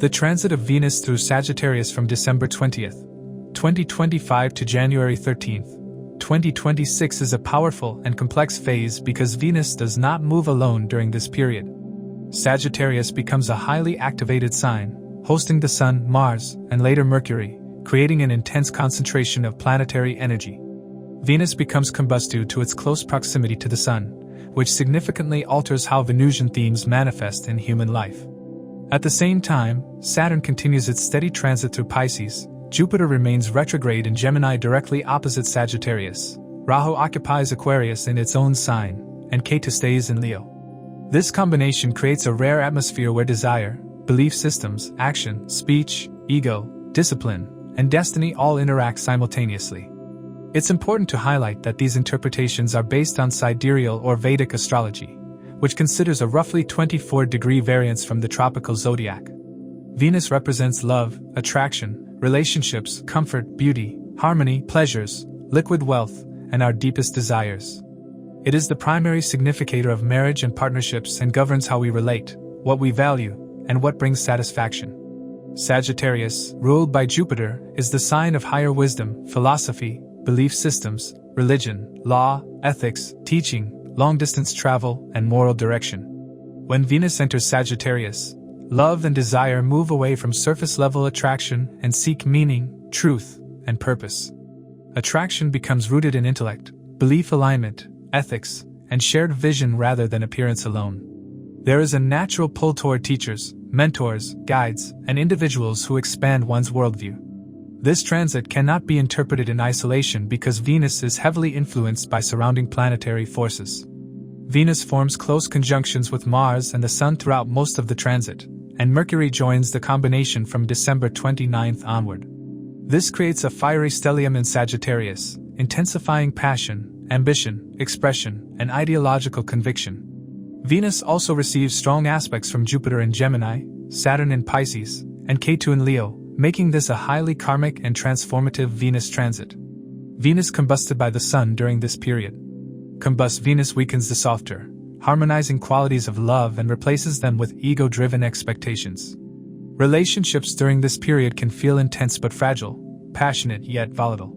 The transit of Venus through Sagittarius from December 20th, 2025 to January 13th, 2026 is a powerful and complex phase because Venus does not move alone during this period. Sagittarius becomes a highly activated sign, hosting the Sun, Mars, and later Mercury, creating an intense concentration of planetary energy. Venus becomes combust due to its close proximity to the Sun, which significantly alters how Venusian themes manifest in human life. At the same time, Saturn continues its steady transit through Pisces, Jupiter remains retrograde in Gemini directly opposite Sagittarius, Rahu occupies Aquarius in its own sign, and Ketu stays in Leo. This combination creates a rare atmosphere where desire, belief systems, action, speech, ego, discipline, and destiny all interact simultaneously. It's important to highlight that these interpretations are based on Sidereal or Vedic astrology, which considers a roughly 24-degree variance from the tropical zodiac. Venus represents love, attraction, relationships, comfort, beauty, harmony, pleasures, liquid wealth, and our deepest desires. It is the primary significator of marriage and partnerships and governs how we relate, what we value, and what brings satisfaction. Sagittarius, ruled by Jupiter, is the sign of higher wisdom, philosophy, belief systems, religion, law, ethics, teaching, long-distance travel, and moral direction. When Venus enters Sagittarius, love and desire move away from surface-level attraction and seek meaning, truth, and purpose. Attraction becomes rooted in intellect, belief alignment, ethics, and shared vision rather than appearance alone. There is a natural pull toward teachers, mentors, guides, and individuals who expand one's worldview. This transit cannot be interpreted in isolation because Venus is heavily influenced by surrounding planetary forces. Venus forms close conjunctions with Mars and the Sun throughout most of the transit, and Mercury joins the combination from December 29th onward. This creates a fiery stellium in Sagittarius, intensifying passion, ambition, expression, and ideological conviction. Venus also receives strong aspects from Jupiter in Gemini, Saturn in Pisces, and Ketu in Leo, making this a highly karmic and transformative Venus transit. Venus combusted by the Sun during this period. Combust Venus weakens the softer, harmonizing qualities of love and replaces them with ego-driven expectations. Relationships during this period can feel intense but fragile, passionate yet volatile.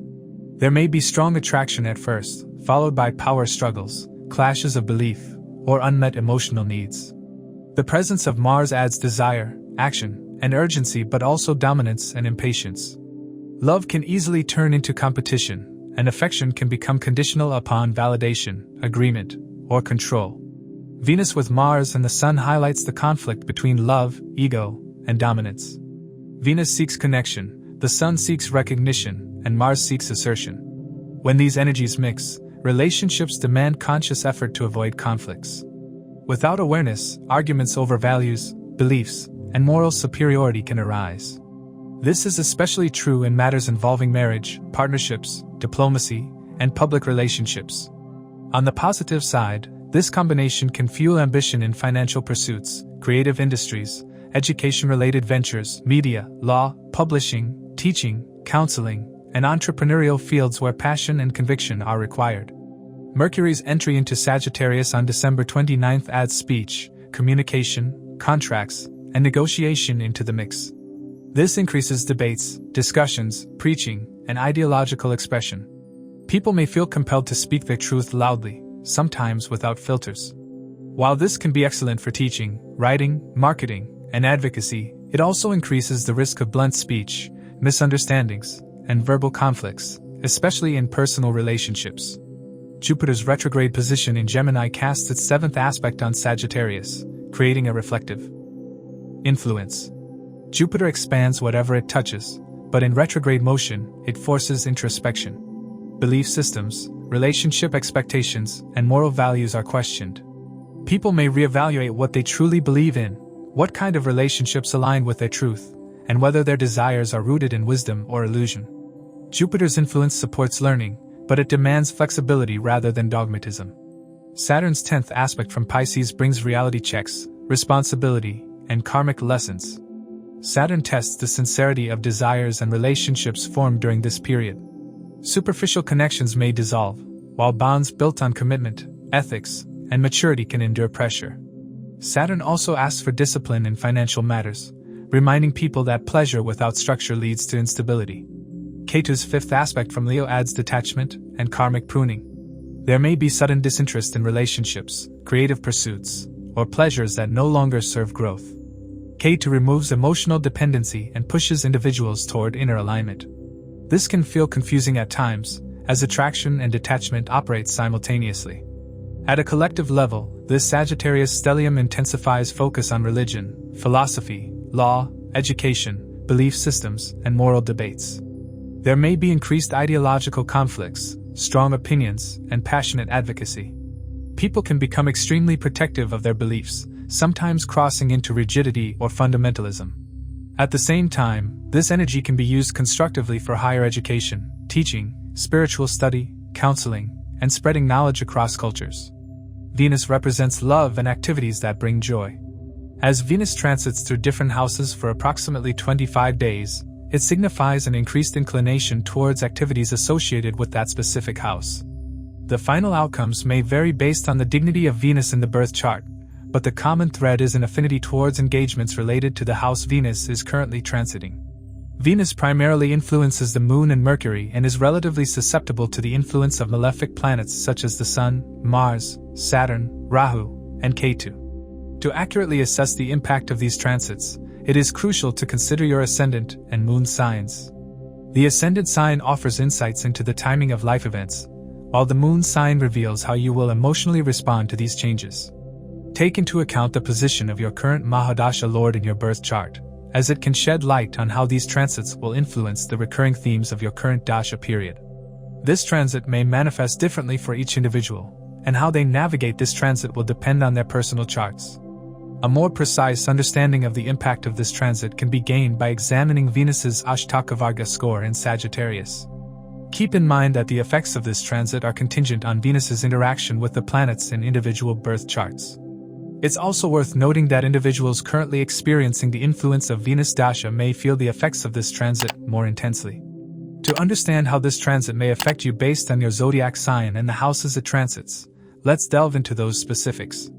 There may be strong attraction at first, followed by power struggles, clashes of belief, or unmet emotional needs. The presence of Mars adds desire, action, and urgency but also dominance and impatience. Love can easily turn into competition, and affection can become conditional upon validation, agreement, or control. Venus with Mars and the Sun highlights the conflict between love, ego, and dominance. Venus seeks connection, the Sun seeks recognition, and Mars seeks assertion. When these energies mix, relationships demand conscious effort to avoid conflicts. Without awareness, arguments over values, beliefs, and moral superiority can arise. This is especially true in matters involving marriage, partnerships, diplomacy, and public relationships. On the positive side, this combination can fuel ambition in financial pursuits, creative industries, education-related ventures, media, law, publishing, teaching, counseling, and entrepreneurial fields where passion and conviction are required. Mercury's entry into Sagittarius on December 29th adds speech, communication, contracts, and negotiation into the mix. This increases debates, discussions, preaching, and ideological expression. People may feel compelled to speak their truth loudly, sometimes without filters. While this can be excellent for teaching, writing, marketing, and advocacy, it also increases the risk of blunt speech, misunderstandings, and verbal conflicts, especially in personal relationships. Jupiter's retrograde position in Gemini casts its seventh aspect on Sagittarius, creating a reflective influence. Jupiter expands whatever it touches, but in retrograde motion, it forces introspection. Belief systems, relationship expectations, and moral values are questioned. People may reevaluate what they truly believe in, what kind of relationships align with their truth, and whether their desires are rooted in wisdom or illusion. Jupiter's influence supports learning, but it demands flexibility rather than dogmatism. Saturn's 10th aspect from Pisces brings reality checks, responsibility, and karmic lessons. Saturn tests the sincerity of desires and relationships formed during this period. Superficial connections may dissolve, while bonds built on commitment, ethics, and maturity can endure pressure. Saturn also asks for discipline in financial matters, reminding people that pleasure without structure leads to instability. Ketu's fifth aspect from Leo adds detachment and karmic pruning. There may be sudden disinterest in relationships, creative pursuits, or pleasures that no longer serve growth. Ketu removes emotional dependency and pushes individuals toward inner alignment. This can feel confusing at times, as attraction and detachment operate simultaneously. At a collective level, this Sagittarius stellium intensifies focus on religion, philosophy, law, education, belief systems, and moral debates. There may be increased ideological conflicts, strong opinions, and passionate advocacy. People can become extremely protective of their beliefs, sometimes crossing into rigidity or fundamentalism. At the same time, this energy can be used constructively for higher education, teaching, spiritual study, counseling, and spreading knowledge across cultures. Venus represents love and activities that bring joy. As Venus transits through different houses for approximately 25 days, it signifies an increased inclination towards activities associated with that specific house. The final outcomes may vary based on the dignity of Venus in the birth chart, but the common thread is an affinity towards engagements related to the house Venus is currently transiting. Venus primarily influences the Moon and Mercury and is relatively susceptible to the influence of malefic planets such as the Sun, Mars, Saturn, Rahu, and Ketu. To accurately assess the impact of these transits, it is crucial to consider your ascendant and moon signs. The ascendant sign offers insights into the timing of life events, while the moon sign reveals how you will emotionally respond to these changes. Take into account the position of your current Mahadasha Lord in your birth chart, as it can shed light on how these transits will influence the recurring themes of your current Dasha period. This transit may manifest differently for each individual, and how they navigate this transit will depend on their personal charts. A more precise understanding of the impact of this transit can be gained by examining Venus's Ashtaka score in Sagittarius. Keep in mind that the effects of this transit are contingent on Venus's interaction with the planets in individual birth charts. It's also worth noting that individuals currently experiencing the influence of Venus Dasha may feel the effects of this transit more intensely. To understand how this transit may affect you based on your zodiac sign and the houses it transits, let's delve into those specifics.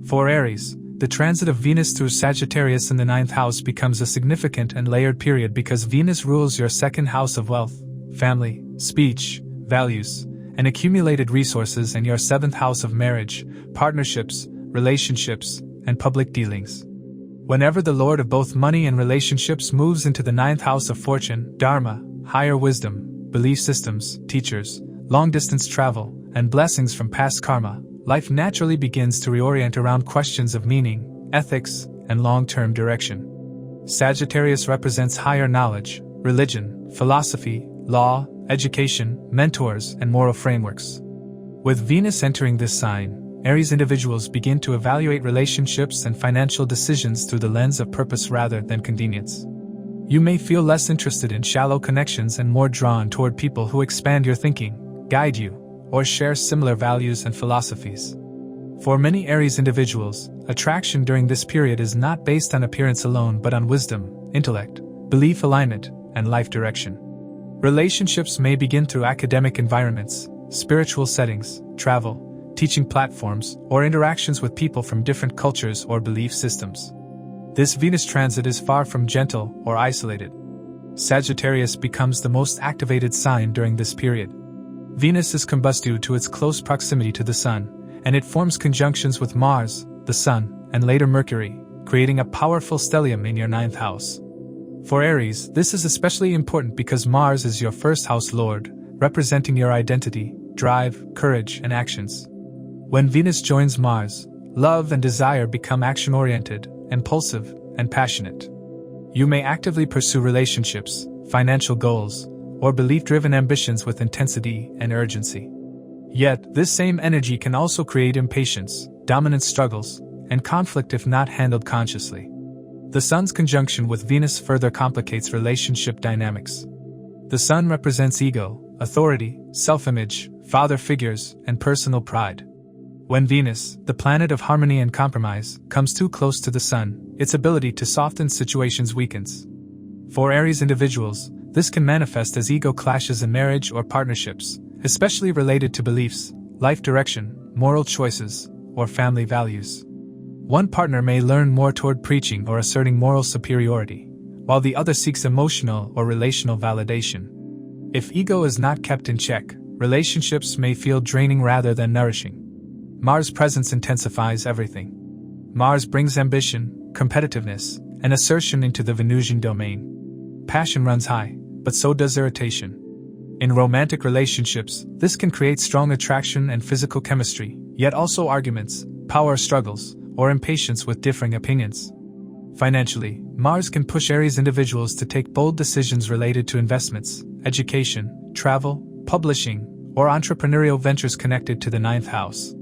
For Aries, the transit of Venus through Sagittarius in the 9th house becomes a significant and layered period because Venus rules your 2nd house of wealth, family, speech, values, and accumulated resources, and your 7th house of marriage, partnerships, relationships, and public dealings. Whenever the Lord of both money and relationships moves into the 9th house of fortune, dharma, higher wisdom, belief systems, teachers, long-distance travel, and blessings from past karma, life naturally begins to reorient around questions of meaning, ethics, and long-term direction. Sagittarius represents higher knowledge, religion, philosophy, law, education, mentors, and moral frameworks. With Venus entering this sign, Aries individuals begin to evaluate relationships and financial decisions through the lens of purpose rather than convenience. You may feel less interested in shallow connections and more drawn toward people who expand your thinking, guide you, or share similar values and philosophies. For many Aries individuals, attraction during this period is not based on appearance alone but on wisdom, intellect, belief alignment, and life direction. Relationships may begin through academic environments, spiritual settings, travel, teaching platforms, or interactions with people from different cultures or belief systems. This Venus transit is far from gentle or isolated. Sagittarius becomes the most activated sign during this period. Venus is combust due to its close proximity to the Sun, and it forms conjunctions with Mars, the Sun, and later Mercury, creating a powerful stellium in your 9th house. For Aries, this is especially important because Mars is your 1st house lord, representing your identity, drive, courage, and actions. When Venus joins Mars, love and desire become action-oriented, impulsive, and passionate. You may actively pursue relationships, financial goals, or belief-driven ambitions with intensity and urgency. Yet, this same energy can also create impatience, dominance struggles, and conflict if not handled consciously. The Sun's conjunction with Venus further complicates relationship dynamics. The Sun represents ego, authority, self-image, father figures, and personal pride. When Venus, the planet of harmony and compromise, comes too close to the Sun, its ability to soften situations weakens. For Aries individuals, this can manifest as ego clashes in marriage or partnerships, especially related to beliefs, life direction, moral choices, or family values. One partner may learn more toward preaching or asserting moral superiority, while the other seeks emotional or relational validation. If ego is not kept in check, relationships may feel draining rather than nourishing. Mars' presence intensifies everything. Mars brings ambition, competitiveness, and assertion into the Venusian domain. Passion runs high, but so does irritation. In romantic relationships, this can create strong attraction and physical chemistry, yet also arguments, power struggles, or impatience with differing opinions. Financially, Mars can push Aries individuals to take bold decisions related to investments, education, travel, publishing, or entrepreneurial ventures connected to the 9th house.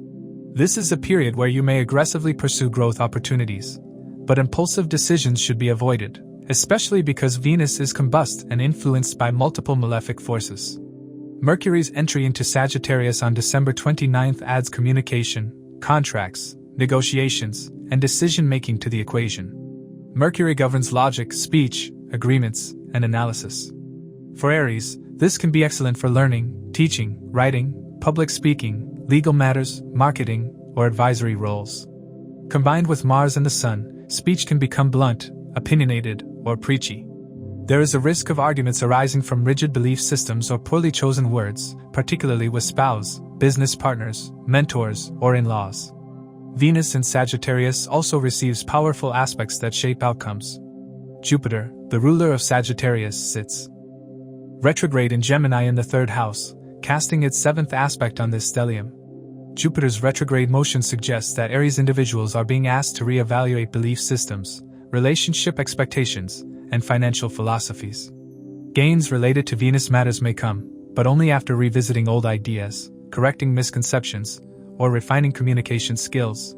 This is a period where you may aggressively pursue growth opportunities, but impulsive decisions should be avoided, especially because Venus is combust and influenced by multiple malefic forces. Mercury's entry into Sagittarius on December 29 adds communication, contracts, negotiations, and decision-making to the equation. Mercury governs logic, speech, agreements, and analysis. For Aries, this can be excellent for learning, teaching, writing, public speaking, legal matters, marketing, or advisory roles. Combined with Mars and the Sun, speech can become blunt, opinionated, or preachy. There is a risk of arguments arising from rigid belief systems or poorly chosen words, particularly with spouse, business partners, mentors, or in-laws. Venus in Sagittarius also receives powerful aspects that shape outcomes. Jupiter, the ruler of Sagittarius, sits retrograde in Gemini in the 3rd house, casting its 7th aspect on this stellium. Jupiter's retrograde motion suggests that Aries individuals are being asked to reevaluate belief systems, relationship expectations, and financial philosophies. Gains related to Venus matters may come, but only after revisiting old ideas, correcting misconceptions, or refining communication skills.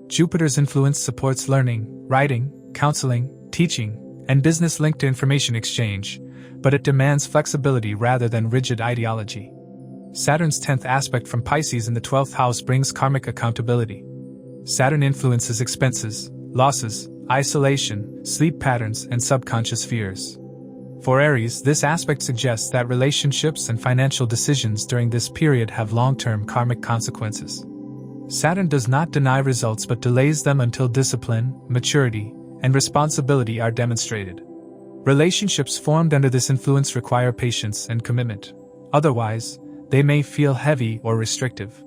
Jupiter's influence supports learning, writing, counseling, teaching, and business linked to information exchange, but it demands flexibility rather than rigid ideology. Saturn's 10th aspect from Pisces in the 12th house brings karmic accountability. Saturn influences expenses, losses, isolation, sleep patterns, and subconscious fears. For Aries, this aspect suggests that relationships and financial decisions during this period have long-term karmic consequences. Saturn does not deny results but delays them until discipline, maturity, and responsibility are demonstrated. Relationships formed under this influence require patience and commitment. Otherwise, they may feel heavy or restrictive.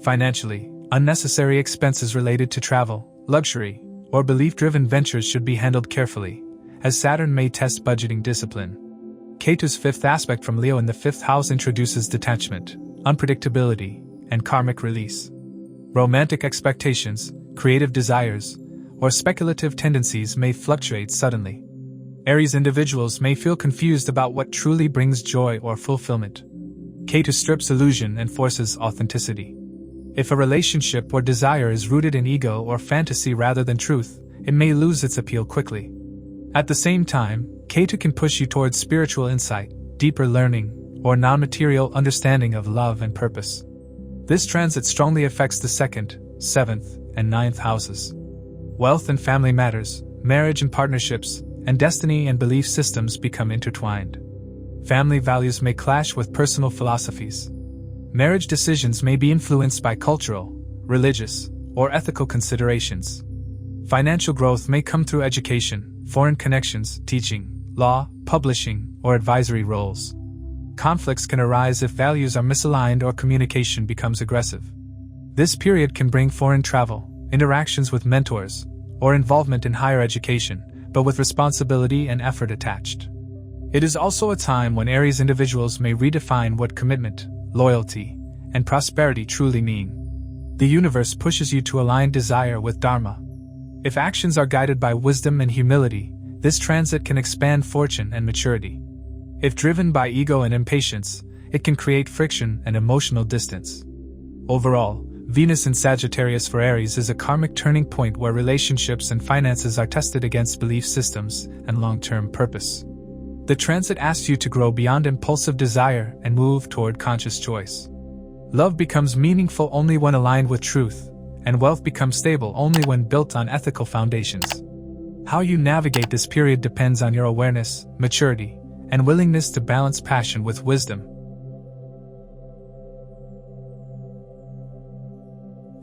Financially, unnecessary expenses related to travel, luxury, or belief-driven ventures should be handled carefully, as Saturn may test budgeting discipline. Ketu's 5th aspect from Leo in the 5th house introduces detachment, unpredictability, and karmic release. Romantic expectations, creative desires, or speculative tendencies may fluctuate suddenly. Aries individuals may feel confused about what truly brings joy or fulfillment. Ketu strips illusion and forces authenticity. If a relationship or desire is rooted in ego or fantasy rather than truth, it may lose its appeal quickly. At the same time, Ketu can push you towards spiritual insight, deeper learning, or non-material understanding of love and purpose. This transit strongly affects the 2nd, 7th, and 9th houses. Wealth and family matters, marriage and partnerships, and destiny and belief systems become intertwined. Family values may clash with personal philosophies. Marriage decisions may be influenced by cultural, religious, or ethical considerations. Financial growth may come through education, foreign connections, teaching, law, publishing, or advisory roles. Conflicts can arise if values are misaligned or communication becomes aggressive. This period can bring foreign travel, interactions with mentors, or involvement in higher education, but with responsibility and effort attached. It is also a time when Aries individuals may redefine what commitment, loyalty, and prosperity truly mean. The universe pushes you to align desire with dharma. If actions are guided by wisdom and humility, this transit can expand fortune and maturity. If driven by ego and impatience, it can create friction and emotional distance. Overall, Venus in Sagittarius for Aries is a karmic turning point where relationships and finances are tested against belief systems and long-term purpose. The transit asks you to grow beyond impulsive desire and move toward conscious choice. Love becomes meaningful only when aligned with truth, and wealth becomes stable only when built on ethical foundations. How you navigate this period depends on your awareness, maturity, and willingness to balance passion with wisdom.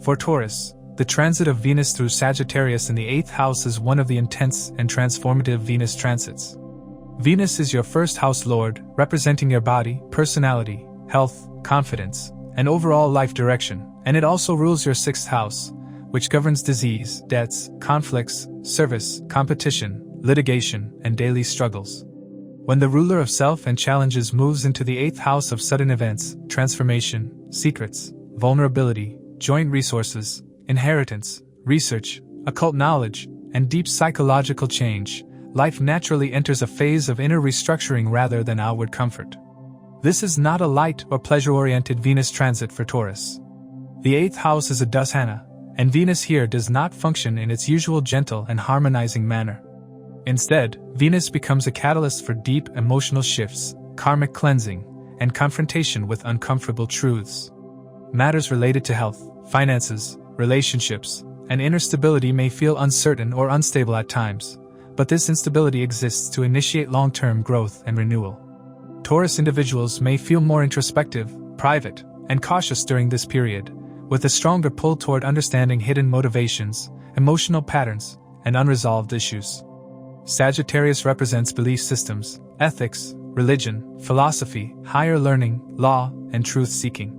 For Taurus, the transit of Venus through Sagittarius in the 8th house is one of the intense and transformative Venus transits. Venus is your first house lord, representing your body, personality, health, confidence, and overall life direction, and it also rules your 6th house, which governs disease, debts, conflicts, service, competition, litigation, and daily struggles. When the ruler of self and challenges moves into the 8th house of sudden events, transformation, secrets, vulnerability, joint resources, inheritance, research, occult knowledge, and deep psychological change, life naturally enters a phase of inner restructuring rather than outward comfort. This is not a light or pleasure-oriented Venus transit for Taurus. The 8th house is a dashana, and Venus here does not function in its usual gentle and harmonizing manner. Instead, Venus becomes a catalyst for deep emotional shifts, karmic cleansing, and confrontation with uncomfortable truths. Matters related to health, finances, relationships, and inner stability may feel uncertain or unstable at times, but this instability exists to initiate long-term growth and renewal. Taurus individuals may feel more introspective, private, and cautious during this period, with a stronger pull toward understanding hidden motivations, emotional patterns, and unresolved issues. Sagittarius represents belief systems, ethics, religion, philosophy, higher learning, law, and truth-seeking.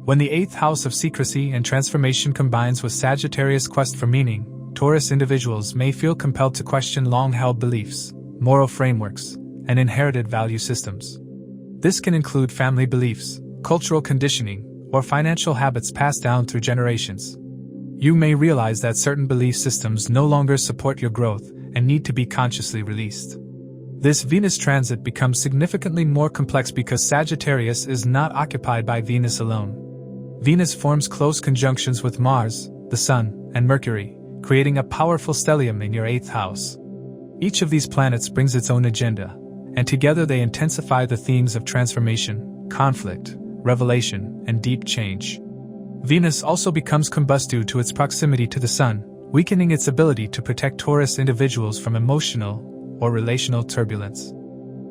When the 8th house of secrecy and transformation combines with Sagittarius' quest for meaning, Taurus individuals may feel compelled to question long-held beliefs, moral frameworks, and inherited value systems. This can include family beliefs, cultural conditioning, or financial habits passed down through generations. You may realize that certain belief systems no longer support your growth and need to be consciously released. This Venus transit becomes significantly more complex because Sagittarius is not occupied by Venus alone. Venus forms close conjunctions with Mars, the Sun, and Mercury, creating a powerful stellium in your 8th house. Each of these planets brings its own agenda, and together they intensify the themes of transformation, conflict, revelation, and deep change. Venus also becomes combust due to its proximity to the Sun, weakening its ability to protect Taurus individuals from emotional or relational turbulence.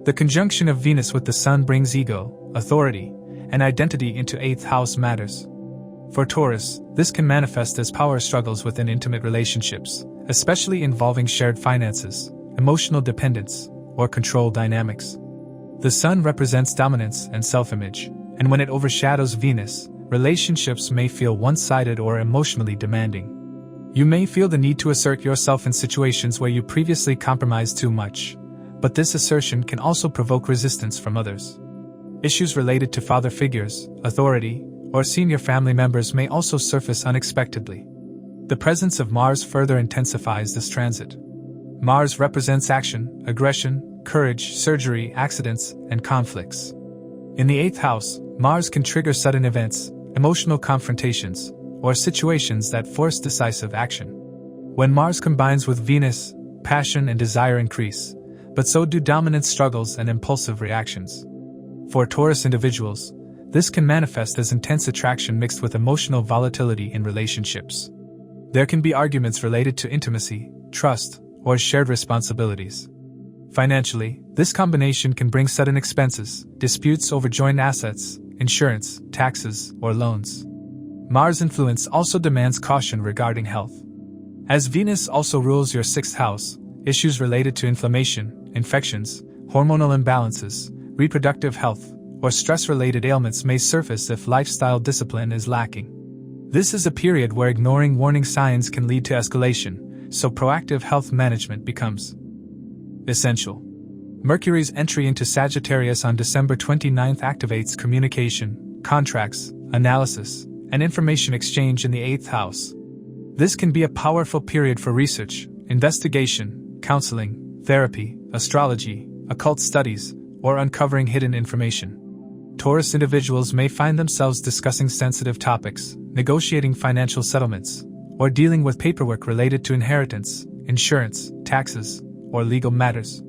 The conjunction of Venus with the Sun brings ego, authority, and identity into 8th house matters. For Taurus, this can manifest as power struggles within intimate relationships, especially involving shared finances, emotional dependence, or control dynamics. The Sun represents dominance and self-image, and when it overshadows Venus, relationships may feel one-sided or emotionally demanding. You may feel the need to assert yourself in situations where you previously compromised too much, but this assertion can also provoke resistance from others. Issues related to father figures, authority, or senior family members may also surface unexpectedly. The presence of Mars further intensifies this transit. Mars represents action, aggression, courage, surgery, accidents, and conflicts. In the 8th house, Mars can trigger sudden events, emotional confrontations, or situations that force decisive action. When Mars combines with Venus, passion and desire increase, but so do dominance struggles and impulsive reactions. For Taurus individuals, this can manifest as intense attraction mixed with emotional volatility in relationships. There can be arguments related to intimacy, trust, or shared responsibilities. Financially, this combination can bring sudden expenses, disputes over joint assets, insurance, taxes, or loans. Mars' influence also demands caution regarding health. As Venus also rules your 6th house, issues related to inflammation, infections, hormonal imbalances, reproductive health, or stress-related ailments may surface if lifestyle discipline is lacking. This is a period where ignoring warning signs can lead to escalation, so proactive health management becomes essential. Mercury's entry into Sagittarius on December 29 activates communication, contracts, analysis, and information exchange in the 8th house. This can be a powerful period for research, investigation, counseling, therapy, astrology, occult studies, or uncovering hidden information. Taurus individuals may find themselves discussing sensitive topics, negotiating financial settlements, or dealing with paperwork related to inheritance, insurance, taxes, or legal matters.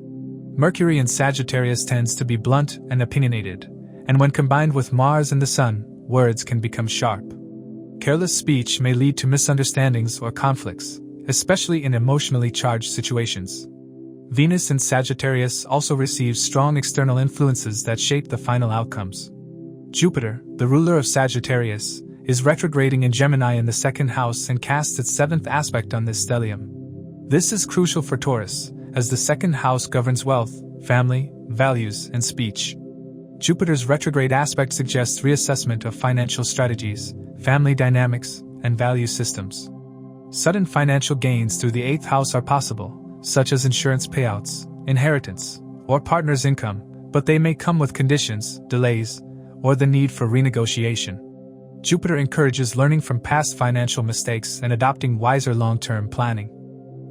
Mercury in Sagittarius tends to be blunt and opinionated, and when combined with Mars and the Sun, words can become sharp. Careless speech may lead to misunderstandings or conflicts, especially in emotionally charged situations. Venus in Sagittarius also receives strong external influences that shape the final outcomes. Jupiter, the ruler of Sagittarius, is retrograding in Gemini in the second house and casts its seventh aspect on this stellium. This is crucial for Taurus, as the second house governs wealth, family, values, and speech. Jupiter's retrograde aspect suggests reassessment of financial strategies, family dynamics, and value systems. Sudden financial gains through the 8th house are possible, such as insurance payouts, inheritance, or partner's income, but they may come with conditions, delays, or the need for renegotiation. Jupiter encourages learning from past financial mistakes and adopting wiser long-term planning.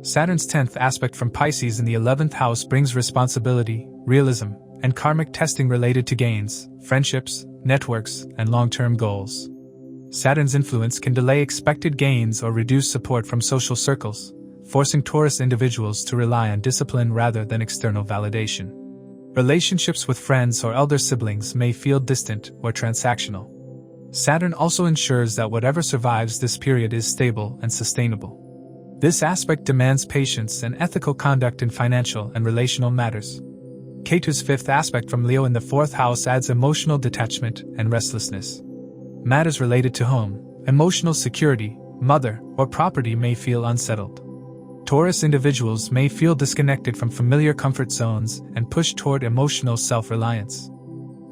Saturn's 10th aspect from Pisces in the 11th house brings responsibility, realism, and karmic testing related to gains, friendships, networks, and long-term goals. Saturn's influence can delay expected gains or reduce support from social circles, forcing Taurus individuals to rely on discipline rather than external validation. Relationships with friends or elder siblings may feel distant or transactional. Saturn also ensures that whatever survives this period is stable and sustainable. This aspect demands patience and ethical conduct in financial and relational matters. Ketu's 5th aspect from Leo in the 4th house adds emotional detachment and restlessness. Matters related to home, emotional security, mother, or property may feel unsettled. Taurus individuals may feel disconnected from familiar comfort zones and push toward emotional self-reliance.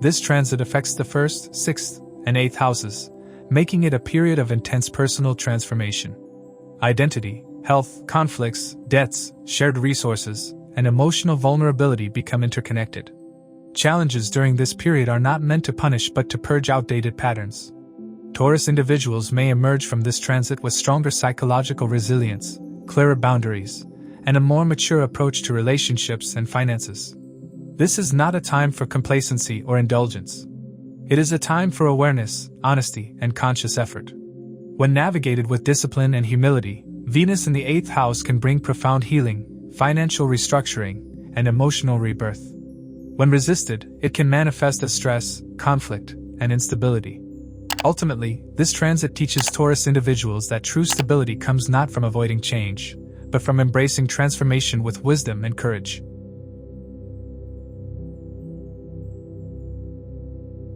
This transit affects the 1st, 6th, and 8th houses, making it a period of intense personal transformation. Identity, health, conflicts, debts, shared resources, and emotional vulnerability become interconnected. Challenges during this period are not meant to punish but to purge outdated patterns. Taurus individuals may emerge from this transit with stronger psychological resilience, clearer boundaries, and a more mature approach to relationships and finances. This is not a time for complacency or indulgence. It is a time for awareness, honesty, and conscious effort. When navigated with discipline and humility, Venus in the 8th house can bring profound healing, financial restructuring, and emotional rebirth. When resisted, it can manifest as stress, conflict, and instability. Ultimately, this transit teaches Taurus individuals that true stability comes not from avoiding change, but from embracing transformation with wisdom and courage.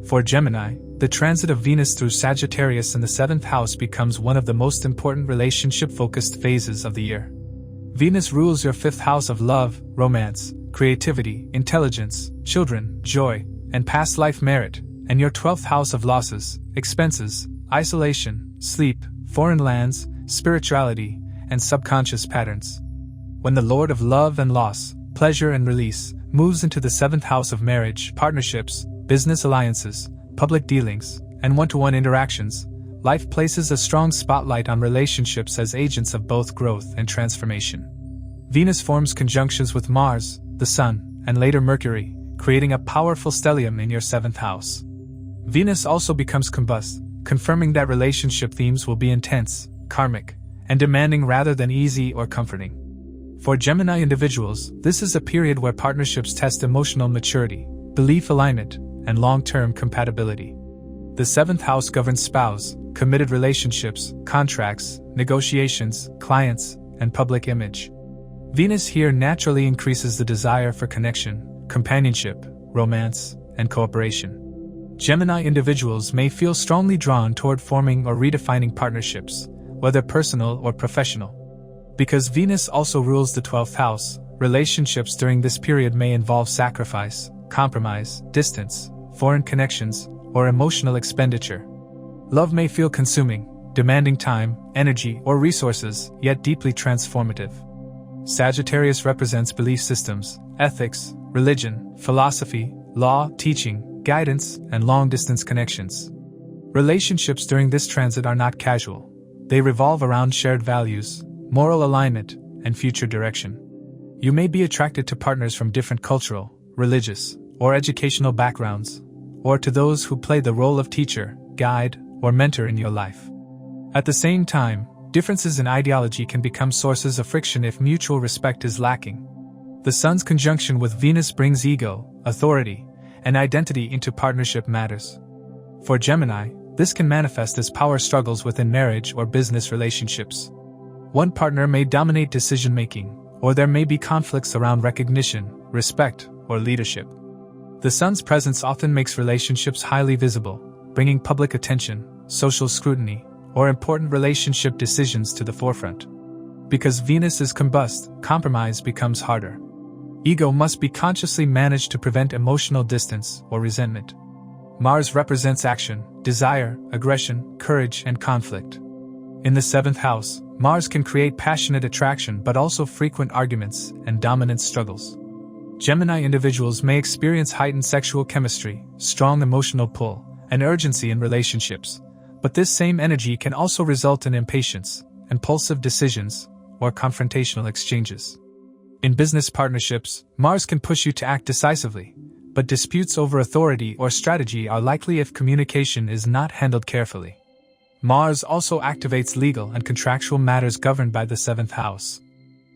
For Gemini, the transit of Venus through Sagittarius in the 7th house becomes one of the most important relationship-focused phases of the year. Venus rules your 5th house of love, romance, creativity, intelligence, children, joy, and past life merit, and your 12th house of losses, expenses, isolation, sleep, foreign lands, spirituality, and subconscious patterns. When the Lord of love and loss, pleasure and release, moves into the 7th house of marriage, partnerships, business alliances, public dealings, and one-to-one interactions, life places a strong spotlight on relationships as agents of both growth and transformation. Venus forms conjunctions with Mars, the Sun, and later Mercury, creating a powerful stellium in your 7th house. Venus also becomes Combust, confirming that relationship themes will be intense, karmic, and demanding rather than easy or comforting. For Gemini individuals, this is a period where partnerships test emotional maturity, belief alignment, and long-term compatibility. The 7th house governs spouse, committed relationships, contracts, negotiations, clients, and public image. Venus here naturally increases the desire for connection, companionship, romance, and cooperation. Gemini individuals may feel strongly drawn toward forming or redefining partnerships, whether personal or professional. Because Venus also rules the 12th house, relationships during this period may involve sacrifice, compromise, distance, foreign connections, or emotional expenditure. Love may feel consuming, demanding time, energy, or resources, yet deeply transformative. Sagittarius represents belief systems, ethics, religion, philosophy, law, teaching, guidance, and long-distance connections. Relationships during this transit are not casual. They revolve around shared values, moral alignment, and future direction. You may be attracted to partners from different cultural, religious, or educational backgrounds, or to those who play the role of teacher, guide, or mentor in your life. At the same time, differences in ideology can become sources of friction if mutual respect is lacking. The Sun's conjunction with Venus brings ego, authority, and identity into partnership matters. For Gemini, This can manifest as power struggles within marriage or business relationships. One partner may dominate decision-making, or there may be conflicts around recognition, respect, or leadership. The Sun's presence often makes relationships highly visible, bringing public attention, social scrutiny, or important relationship decisions to the forefront. Because Venus is combust, compromise becomes harder. Ego must be consciously managed to prevent emotional distance or resentment. Mars represents action, desire, aggression, courage, and conflict. In the 7th house, Mars can create passionate attraction but also frequent arguments and dominance struggles. Gemini individuals may experience heightened sexual chemistry, strong emotional pull, and urgency in relationships, but this same energy can also result in impatience, impulsive decisions, or confrontational exchanges. In business partnerships, Mars can push you to act decisively, but disputes over authority or strategy are likely if communication is not handled carefully. Mars also activates legal and contractual matters governed by the 7th house.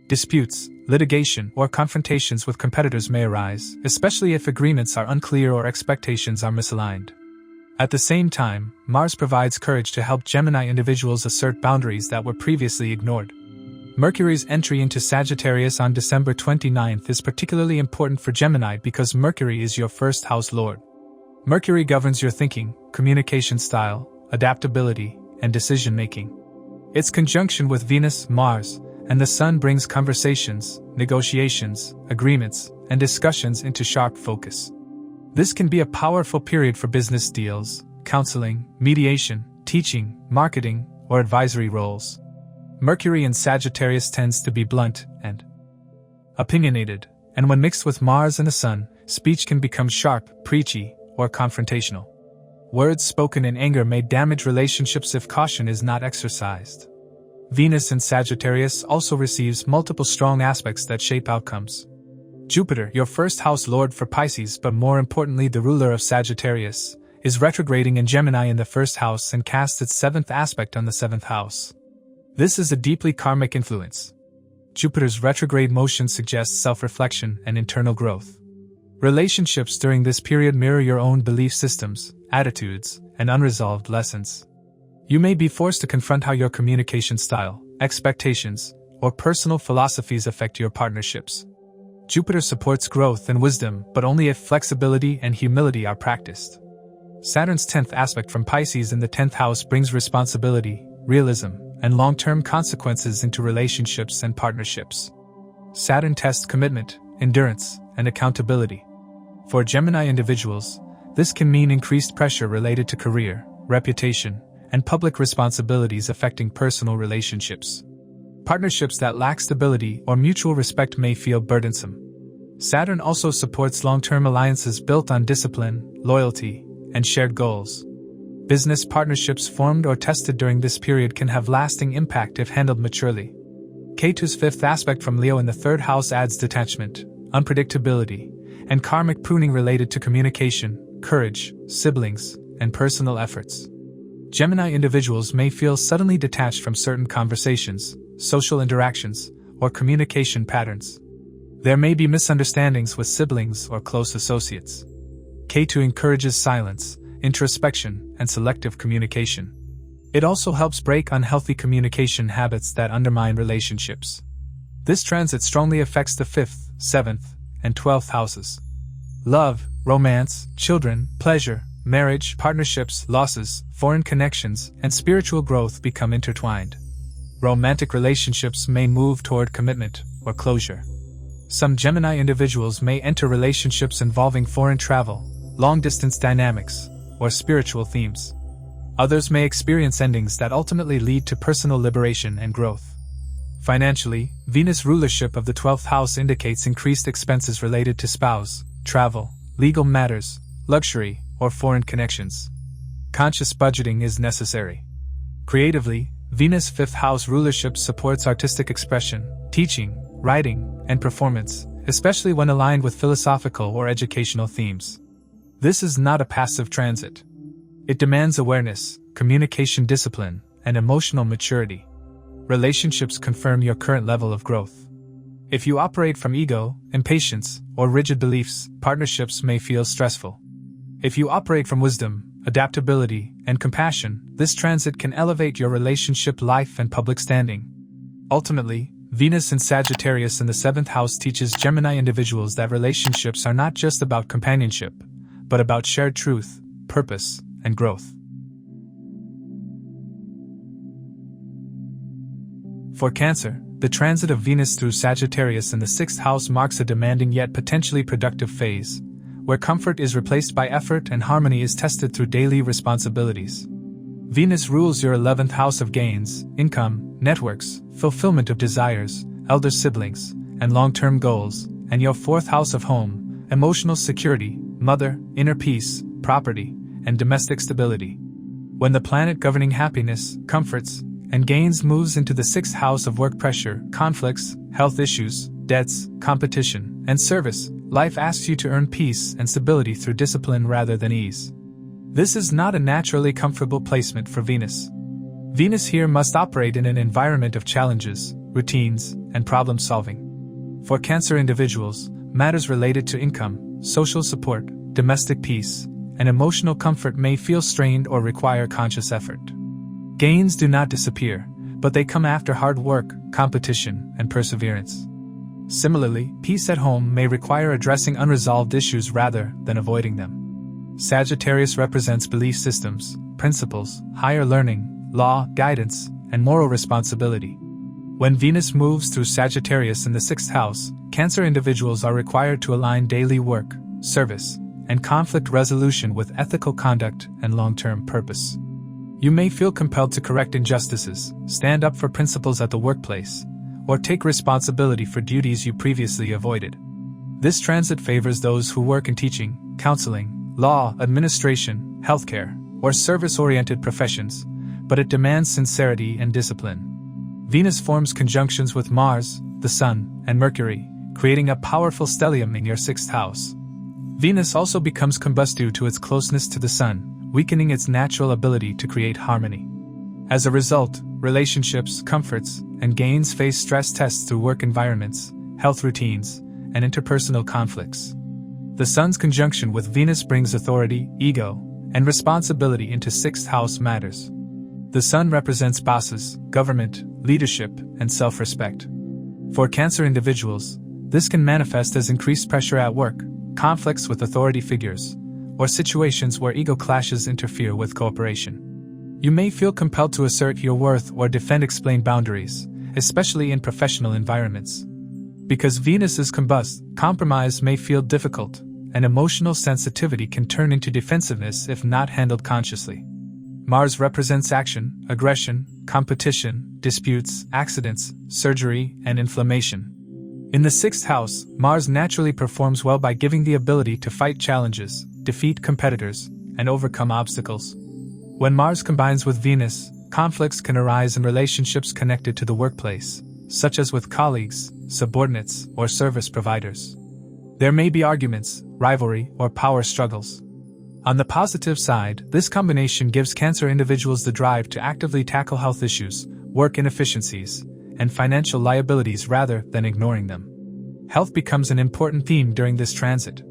Disputes, litigation, or confrontations with competitors may arise, especially if agreements are unclear or expectations are misaligned. At the same time, Mars provides courage to help Gemini individuals assert boundaries that were previously ignored. Mercury's entry into Sagittarius on December 29th is particularly important for Gemini because Mercury is your 1st house lord. Mercury governs your thinking, communication style, adaptability, and decision-making. Its conjunction with Venus, Mars, and the Sun brings conversations, negotiations, agreements, and discussions into sharp focus. This can be a powerful period for business deals, counseling, mediation, teaching, marketing, or advisory roles. Mercury in Sagittarius tends to be blunt and opinionated, and when mixed with Mars and the Sun, speech can become sharp, preachy, or confrontational. Words spoken in anger may damage relationships if caution is not exercised. Venus in Sagittarius also receives multiple strong aspects that shape outcomes. Jupiter, your 1st house lord for Pisces but more importantly the ruler of Sagittarius, is retrograding in Gemini in the 1st house and casts its 7th aspect on the 7th house. This is a deeply karmic influence. Jupiter's retrograde motion suggests self-reflection and internal growth. Relationships during this period mirror your own belief systems, attitudes, and unresolved lessons. You may be forced to confront how your communication style, expectations, or personal philosophies affect your partnerships. Jupiter supports growth and wisdom, but only if flexibility and humility are practiced. Saturn's 10th aspect from Pisces in the 10th house brings responsibility, realism, and long-term consequences into relationships and partnerships. Saturn tests commitment, endurance, and accountability. For Gemini individuals, this can mean increased pressure related to career, reputation, and public responsibilities affecting personal relationships. Partnerships that lack stability or mutual respect may feel burdensome. Saturn also supports long-term alliances built on discipline, loyalty, and shared goals. Business partnerships formed or tested during this period can have lasting impact if handled maturely. Ketu's 5th aspect from Leo in the 3rd house adds detachment, unpredictability, and karmic pruning related to communication, courage, siblings, and personal efforts. Gemini individuals may feel suddenly detached from certain conversations, social interactions, or communication patterns. There may be misunderstandings with siblings or close associates. Ketu encourages silence, introspection, and selective communication. It also helps break unhealthy communication habits that undermine relationships. This transit strongly affects the 5th, 7th, and 12th houses. Love, romance, children, pleasure, marriage, partnerships, losses, foreign connections, and spiritual growth become intertwined. Romantic relationships may move toward commitment or closure. Some Gemini individuals may enter relationships involving foreign travel, long-distance dynamics, or spiritual themes. Others may experience endings that ultimately lead to personal liberation and growth. Financially, Venus' rulership of the 12th house indicates increased expenses related to spouse, travel, legal matters, luxury, or foreign connections. Conscious budgeting is necessary. Creatively, Venus' 5th house rulership supports artistic expression, teaching, writing, and performance, especially when aligned with philosophical or educational themes. This is not a passive transit. It demands awareness, communication discipline, and emotional maturity. Relationships confirm your current level of growth. If you operate from ego, impatience, or rigid beliefs, partnerships may feel stressful. If you operate from wisdom, adaptability, and compassion, this transit can elevate your relationship life and public standing. Ultimately, Venus in Sagittarius in the 7th house teaches Gemini individuals that relationships are not just about companionship, but about shared truth, purpose, and growth. For Cancer, the transit of Venus through Sagittarius in the 6th house marks a demanding yet potentially productive phase, where comfort is replaced by effort and harmony is tested through daily responsibilities. Venus rules your 11th house of gains, income, networks, fulfillment of desires, elder siblings, and long-term goals, and your 4th house of home, emotional security, mother, inner peace, property, and domestic stability. When the planet governing happiness, comforts, and gains moves into the 6th house of work pressure, conflicts, health issues, debts, competition, and service, life asks you to earn peace and stability through discipline rather than ease. This is not a naturally comfortable placement for Venus. Venus here must operate in an environment of challenges, routines, and problem solving. For Cancer individuals, matters related to income, social support, domestic peace, and emotional comfort may feel strained or require conscious effort. Gains do not disappear, but they come after hard work, competition, and perseverance. Similarly, peace at home may require addressing unresolved issues rather than avoiding them. Sagittarius represents belief systems, principles, higher learning, law, guidance, and moral responsibility. When Venus moves through Sagittarius in the 6th house, Cancer individuals are required to align daily work, service, and conflict resolution with ethical conduct and long-term purpose. You may feel compelled to correct injustices, stand up for principles at the workplace, or take responsibility for duties you previously avoided. This transit favors those who work in teaching, counseling, law, administration, healthcare, or service-oriented professions, but it demands sincerity and discipline. Venus forms conjunctions with Mars, the Sun, and Mercury, creating a powerful stellium in your 6th house. Venus also becomes combust due to its closeness to the Sun, weakening its natural ability to create harmony. As a result, relationships, comforts, and gains face stress tests through work environments, health routines, and interpersonal conflicts. The Sun's conjunction with Venus brings authority, ego, and responsibility into 6th house matters. The Sun represents bosses, government, leadership, and self-respect. For Cancer individuals, this can manifest as increased pressure at work, conflicts with authority figures, or situations where ego clashes interfere with cooperation. You may feel compelled to assert your worth or defend explained boundaries, especially in professional environments. Because Venus is combust, compromise may feel difficult, and emotional sensitivity can turn into defensiveness if not handled consciously. Mars represents action, aggression, competition, disputes, accidents, surgery, and inflammation. In the 6th house, Mars naturally performs well by giving the ability to fight challenges, defeat competitors, and overcome obstacles. When Mars combines with Venus, conflicts can arise in relationships connected to the workplace, such as with colleagues, subordinates, or service providers. There may be arguments, rivalry, or power struggles. On the positive side, this combination gives Cancer individuals the drive to actively tackle health issues, work inefficiencies, and financial liabilities rather than ignoring them. Health becomes an important theme during this transit.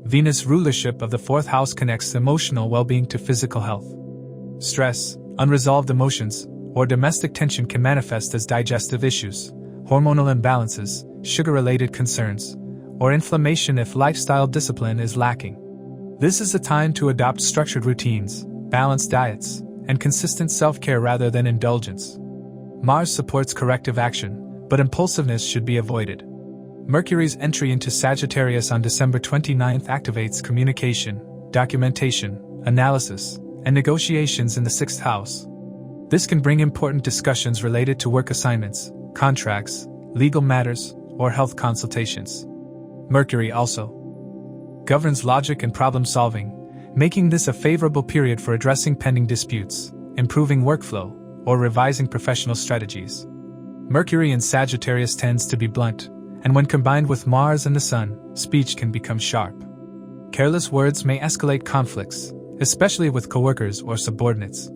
Venus' rulership of the 4th house connects emotional well-being to physical health. Stress, unresolved emotions, or domestic tension can manifest as digestive issues, hormonal imbalances, sugar-related concerns, or inflammation if lifestyle discipline is lacking. This is a time to adopt structured routines, balanced diets, and consistent self-care rather than indulgence. Mars supports corrective action, but impulsiveness should be avoided. Mercury's entry into Sagittarius on December 29 activates communication, documentation, analysis, and negotiations in the 6th house. This can bring important discussions related to work assignments, contracts, legal matters, or health consultations. Mercury also governs logic and problem solving, making this a favorable period for addressing pending disputes, improving workflow, or revising professional strategies. Mercury in Sagittarius tends to be blunt, and when combined with Mars and the Sun, speech can become sharp. Careless words may escalate conflicts, especially with coworkers or subordinates.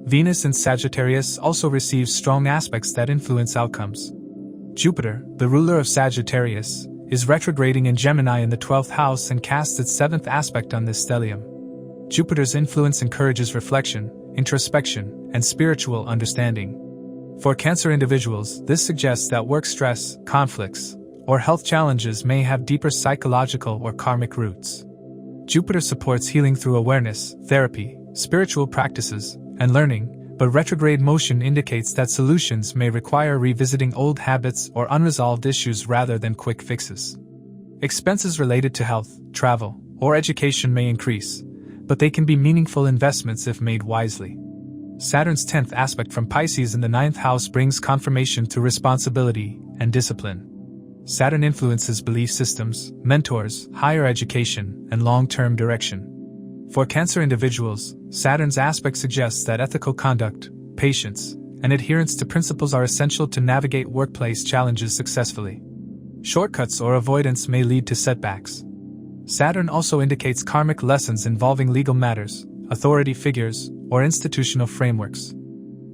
Venus in Sagittarius also receives strong aspects that influence outcomes. Jupiter, the ruler of Sagittarius, is retrograding in Gemini in the 12th house and casts its 7th aspect on this stellium. Jupiter's influence encourages reflection, introspection, and spiritual understanding. For Cancer individuals, this suggests that work stress, conflicts, or health challenges may have deeper psychological or karmic roots. Jupiter supports healing through awareness, therapy, spiritual practices, and learning, but retrograde motion indicates that solutions may require revisiting old habits or unresolved issues rather than quick fixes. Expenses related to health, travel, or education may increase, but they can be meaningful investments if made wisely. Saturn's 10th aspect from Pisces in the 9th house brings confirmation through responsibility and discipline. Saturn influences belief systems, mentors, higher education, and long-term direction. For Cancer individuals, Saturn's aspect suggests that ethical conduct, patience, and adherence to principles are essential to navigate workplace challenges successfully. Shortcuts or avoidance may lead to setbacks. Saturn also indicates karmic lessons involving legal matters, authority figures, or institutional frameworks.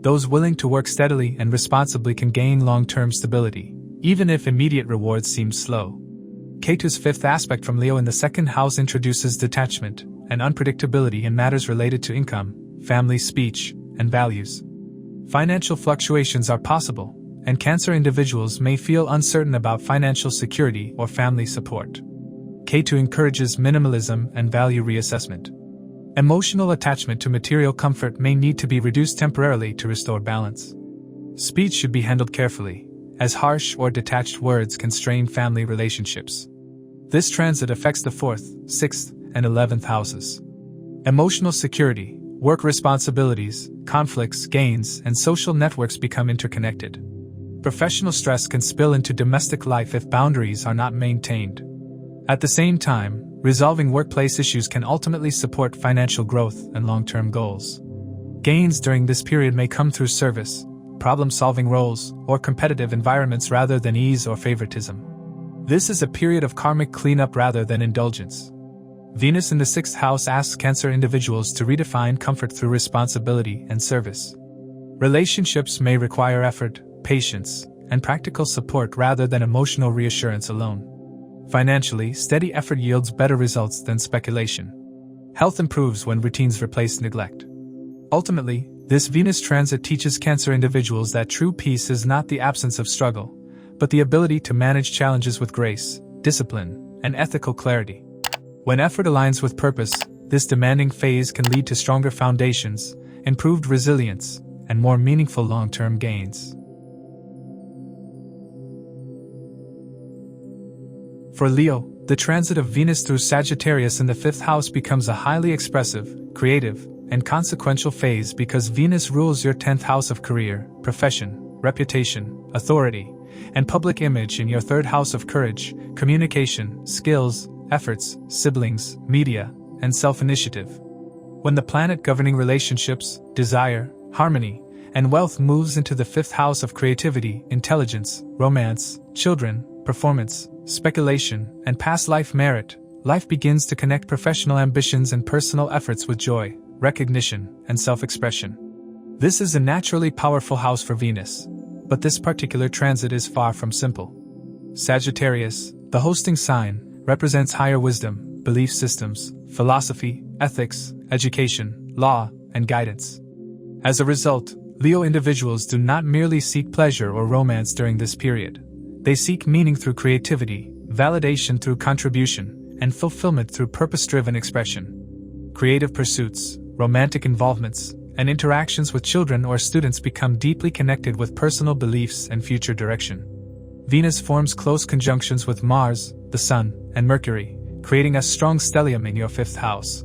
Those willing to work steadily and responsibly can gain long-term stability, even if immediate rewards seem slow. Ketu's 5th aspect from Leo in the 2nd house introduces detachment and unpredictability in matters related to income, family speech, and values. Financial fluctuations are possible, and Cancer individuals may feel uncertain about financial security or family support. Ketu encourages minimalism and value reassessment. Emotional attachment to material comfort may need to be reduced temporarily to restore balance. Speech should be handled carefully, as harsh or detached words can strain family relationships. This transit affects the 4th, 6th, and 11th houses. Emotional security, work responsibilities, conflicts, gains, and social networks become interconnected. Professional stress can spill into domestic life if boundaries are not maintained. At the same time, resolving workplace issues can ultimately support financial growth and long-term goals. Gains during this period may come through service, problem-solving roles, or competitive environments rather than ease or favoritism. This is a period of karmic cleanup rather than indulgence. Venus in the 6th house asks Cancer individuals to redefine comfort through responsibility and service. Relationships may require effort, patience, and practical support rather than emotional reassurance alone. Financially, steady effort yields better results than speculation. Health improves when routines replace neglect. Ultimately, this Venus transit teaches Cancer individuals that true peace is not the absence of struggle, but the ability to manage challenges with grace, discipline, and ethical clarity. When effort aligns with purpose, this demanding phase can lead to stronger foundations, improved resilience, and more meaningful long-term gains. For Leo, the transit of Venus through Sagittarius in the 5th house becomes a highly expressive, creative, and consequential phase because Venus rules your 10th house of career, profession, reputation, authority, and public image in your 3rd house of courage, communication, skills, efforts, siblings, media, and self-initiative. When the planet governing relationships, desire, harmony, and wealth moves into the 5th house of creativity, intelligence, romance, children, performance, speculation, and past life merit, life begins to connect professional ambitions and personal efforts with joy, recognition, and self-expression. This is a naturally powerful house for Venus, but this particular transit is far from simple. Sagittarius, the hosting sign, represents higher wisdom, belief systems, philosophy, ethics, education, law, and guidance. As a result, Leo individuals do not merely seek pleasure or romance during this period. They seek meaning through creativity, validation through contribution, and fulfillment through purpose-driven expression. Creative pursuits, romantic involvements, and interactions with children or students become deeply connected with personal beliefs and future direction. Venus forms close conjunctions with Mars, the Sun, and Mercury, creating a strong stellium in your 5th house.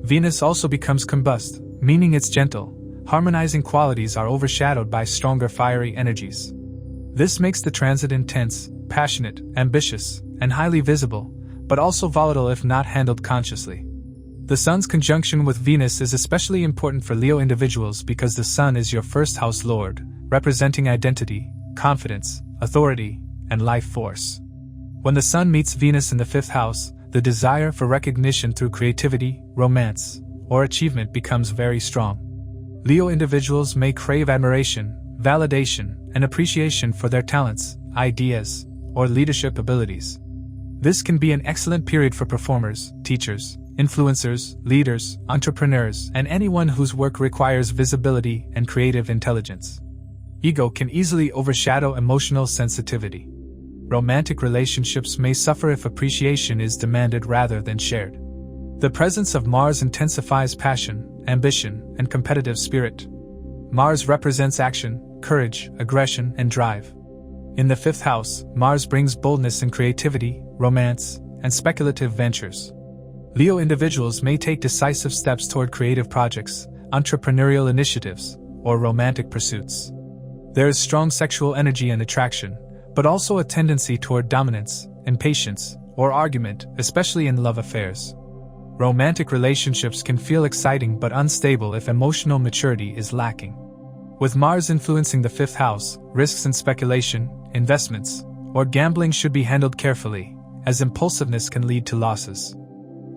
Venus also becomes combust, meaning its gentle, harmonizing qualities are overshadowed by stronger fiery energies. This makes the transit intense, passionate, ambitious, and highly visible, but also volatile if not handled consciously. The Sun's conjunction with Venus is especially important for Leo individuals because the Sun is your 1st house lord, representing identity, confidence, authority, and life force. When the Sun meets Venus in the 5th house, the desire for recognition through creativity, romance, or achievement becomes very strong. Leo individuals may crave admiration, validation, and appreciation for their talents, ideas, or leadership abilities. This can be an excellent period for performers, teachers, influencers, leaders, entrepreneurs, and anyone whose work requires visibility and creative intelligence. Ego can easily overshadow emotional sensitivity. Romantic relationships may suffer if appreciation is demanded rather than shared. The presence of Mars intensifies passion, ambition, and competitive spirit. Mars represents action, courage, aggression, and drive. In the 5th house, Mars brings boldness and creativity, romance, and speculative ventures. Leo individuals may take decisive steps toward creative projects, entrepreneurial initiatives, or romantic pursuits. There is strong sexual energy and attraction, but also a tendency toward dominance, impatience, or argument, especially in love affairs. Romantic relationships can feel exciting but unstable if emotional maturity is lacking. With Mars influencing the 5th house, risks in speculation, investments, or gambling should be handled carefully, as impulsiveness can lead to losses.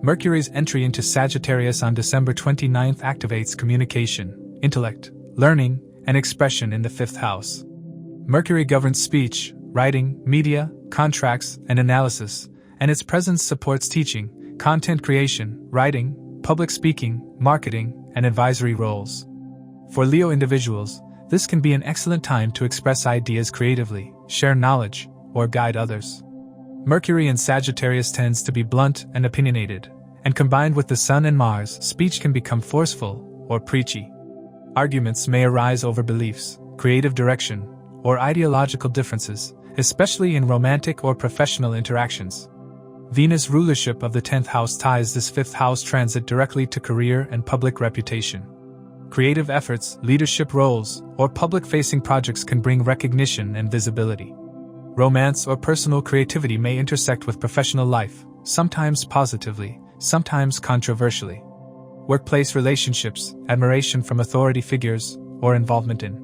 Mercury's entry into Sagittarius on December 29 activates communication, intellect, learning, and expression in the 5th house. Mercury governs speech, writing, media, contracts, and analysis, and its presence supports teaching, content creation, writing, public speaking, marketing, and advisory roles. For Leo individuals, this can be an excellent time to express ideas creatively, share knowledge, or guide others. Mercury in Sagittarius tends to be blunt and opinionated, and combined with the Sun and Mars, speech can become forceful or preachy. Arguments may arise over beliefs, creative direction, or ideological differences, especially in romantic or professional interactions. Venus' rulership of the 10th house ties this 5th house transit directly to career and public reputation. Creative efforts, leadership roles, or public-facing projects can bring recognition and visibility. Romance or personal creativity may intersect with professional life, sometimes positively, sometimes controversially. Workplace relationships, admiration from authority figures, or involvement in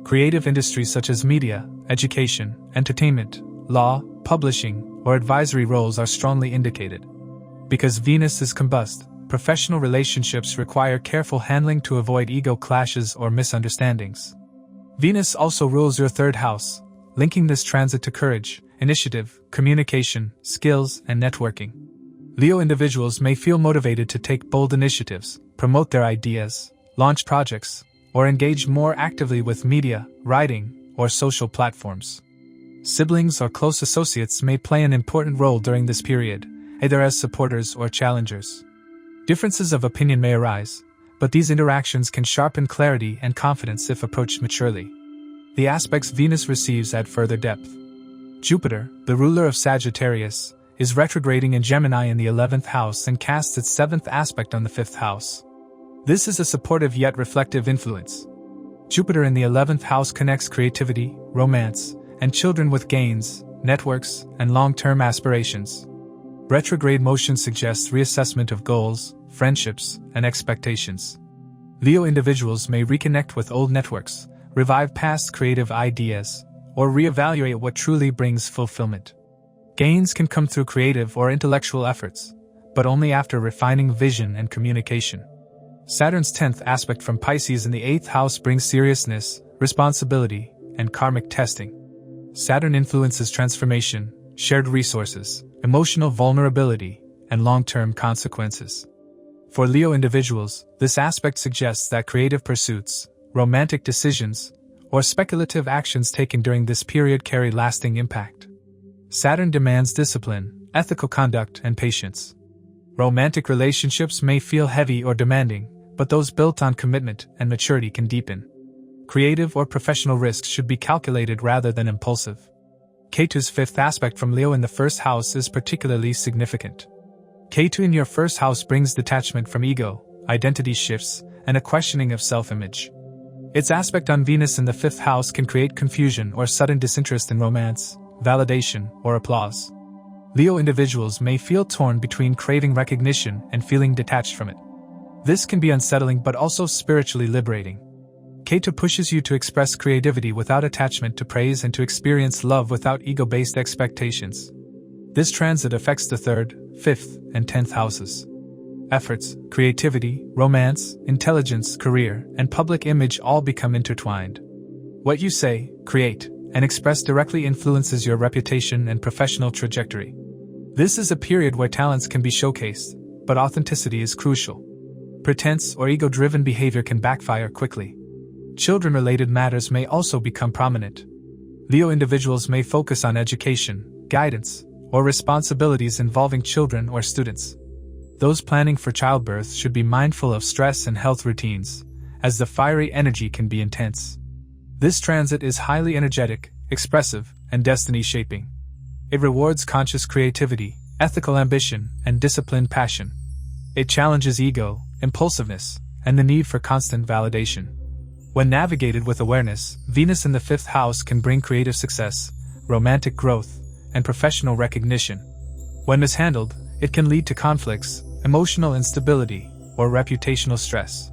creative industries such as media, education, entertainment, law, publishing, or advisory roles are strongly indicated. Because Venus is combust, professional relationships require careful handling to avoid ego clashes or misunderstandings. Venus also rules your 3rd house, linking this transit to courage, initiative, communication, skills, and networking. Leo individuals may feel motivated to take bold initiatives, promote their ideas, launch projects, or engage more actively with media, writing, or social platforms. Siblings or close associates may play an important role during this period, either as supporters or challengers. Differences of opinion may arise, but these interactions can sharpen clarity and confidence if approached maturely. The aspects Venus receives add further depth. Jupiter, the ruler of Sagittarius, is retrograding in Gemini in the 11th house and casts its 7th aspect on the 5th house. This is a supportive yet reflective influence. Jupiter in the 11th house connects creativity, romance, and children with gains, networks, and long-term aspirations. Retrograde motion suggests reassessment of goals, friendships, and expectations. Leo individuals may reconnect with old networks, revive past creative ideas, or reevaluate what truly brings fulfillment. Gains can come through creative or intellectual efforts, but only after refining vision and communication. Saturn's 10th aspect from Pisces in the 8th house brings seriousness, responsibility, and karmic testing. Saturn influences transformation, shared resources, emotional vulnerability, and long-term consequences. For Leo individuals, this aspect suggests that creative pursuits, romantic decisions, or speculative actions taken during this period carry lasting impact. Saturn demands discipline, ethical conduct, and patience. Romantic relationships may feel heavy or demanding, but those built on commitment and maturity can deepen. Creative or professional risks should be calculated rather than impulsive. Ketu's 5th aspect from Leo in the 1st house is particularly significant. Ketu in your 1st house brings detachment from ego, identity shifts, and a questioning of self-image. Its aspect on Venus in the 5th house can create confusion or sudden disinterest in romance, validation, or applause. Leo individuals may feel torn between craving recognition and feeling detached from it. This can be unsettling but also spiritually liberating. Ketu pushes you to express creativity without attachment to praise and to experience love without ego-based expectations. This transit affects the 3rd, 5th, and 10th houses. Efforts, creativity, romance, intelligence, career, and public image all become intertwined. What you say, create, and express directly influences your reputation and professional trajectory. This is a period where talents can be showcased, but authenticity is crucial. Pretense or ego-driven behavior can backfire quickly. Children-related matters may also become prominent. Leo individuals may focus on education, guidance, or responsibilities involving children or students. Those planning for childbirth should be mindful of stress and health routines, as the fiery energy can be intense. This transit is highly energetic, expressive, and destiny-shaping. It rewards conscious creativity, ethical ambition, and disciplined passion. It challenges ego, impulsiveness, and the need for constant validation. When navigated with awareness, Venus in the 5th house can bring creative success, romantic growth, and professional recognition. When mishandled, it can lead to conflicts, emotional instability, or reputational stress.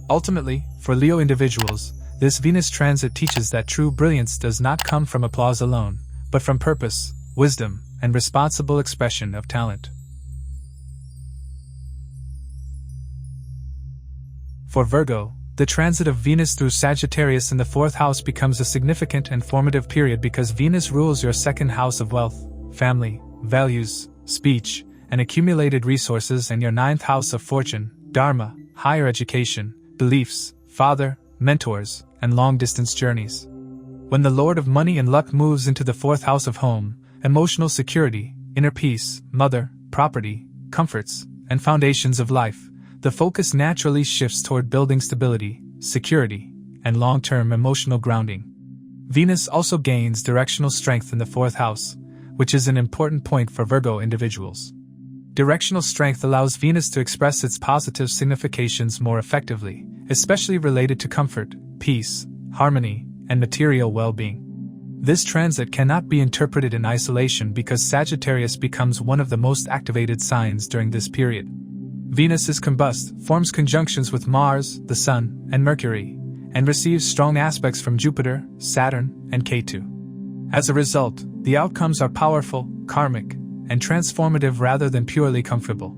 Ultimately, for Leo individuals, this Venus transit teaches that true brilliance does not come from applause alone, but from purpose, wisdom, and responsible expression of talent. For Virgo, the transit of Venus through Sagittarius in the 4th house becomes a significant and formative period because Venus rules your 2nd house of wealth, family, values, speech, and accumulated resources, and your 9th house of fortune, dharma, higher education, beliefs, father, mentors, and long-distance journeys. When the Lord of Money and Luck moves into the 4th house of home, emotional security, inner peace, mother, property, comforts, and foundations of life, the focus naturally shifts toward building stability, security, and long-term emotional grounding. Venus also gains directional strength in the 4th house, which is an important point for Virgo individuals. Directional strength allows Venus to express its positive significations more effectively, especially related to comfort, peace, harmony, and material well-being. This transit cannot be interpreted in isolation because Sagittarius becomes one of the most activated signs during this period. Venus's combust forms conjunctions with Mars, the Sun, and Mercury, and receives strong aspects from Jupiter, Saturn, and Ketu. As a result, the outcomes are powerful, karmic, and transformative rather than purely comfortable.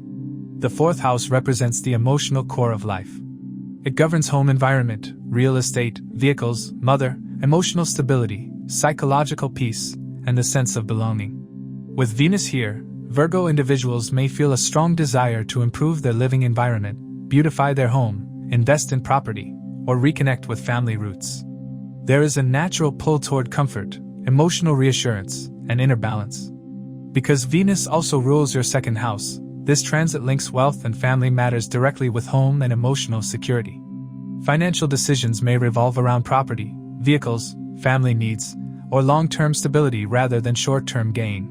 The 4th house represents the emotional core of life. It governs home environment, real estate, vehicles, mother, emotional stability, psychological peace, and the sense of belonging. With Venus here, Virgo individuals may feel a strong desire to improve their living environment, beautify their home, invest in property, or reconnect with family roots. There is a natural pull toward comfort, emotional reassurance, and inner balance. Because Venus also rules your 2nd house, this transit links wealth and family matters directly with home and emotional security. Financial decisions may revolve around property, vehicles, family needs, or long-term stability rather than short-term gain.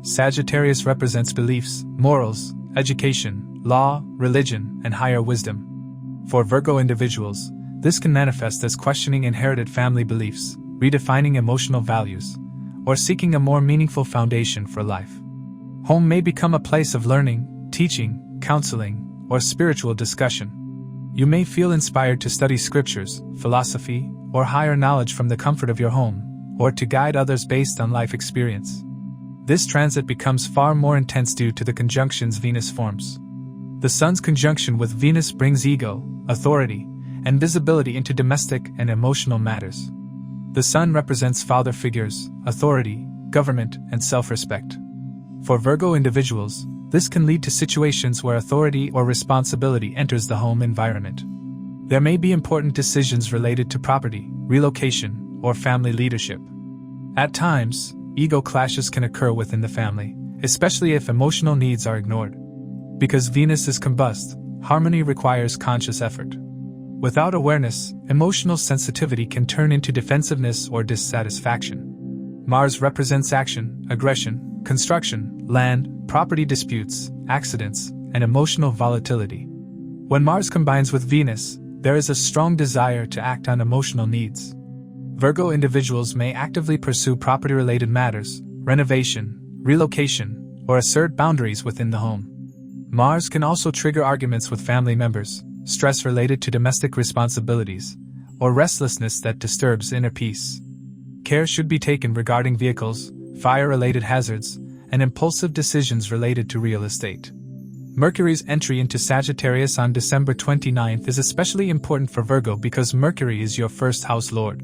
Sagittarius represents beliefs, morals, education, law, religion, and higher wisdom. For Virgo individuals, this can manifest as questioning inherited family beliefs, redefining emotional values, or seeking a more meaningful foundation for life. Home may become a place of learning, teaching, counseling, or spiritual discussion. You may feel inspired to study scriptures, philosophy, or higher knowledge from the comfort of your home, or to guide others based on life experience. This transit becomes far more intense due to the conjunctions Venus forms. The Sun's conjunction with Venus brings ego, authority, and visibility into domestic and emotional matters. The Sun represents father figures, authority, government, and self-respect. For Virgo individuals, this can lead to situations where authority or responsibility enters the home environment. There may be important decisions related to property, relocation, or family leadership. At times, ego clashes can occur within the family, especially if emotional needs are ignored. Because Venus is combust, harmony requires conscious effort. Without awareness, emotional sensitivity can turn into defensiveness or dissatisfaction. Mars represents action, aggression, construction, land, property disputes, accidents, and emotional volatility. When Mars combines with Venus, there is a strong desire to act on emotional needs. Virgo individuals may actively pursue property-related matters, renovation, relocation, or assert boundaries within the home. Mars can also trigger arguments with family members, stress related to domestic responsibilities, or restlessness that disturbs inner peace. Care should be taken regarding vehicles, fire-related hazards, and impulsive decisions related to real estate. Mercury's entry into Sagittarius on December 29th is especially important for Virgo because Mercury is your 1st house lord.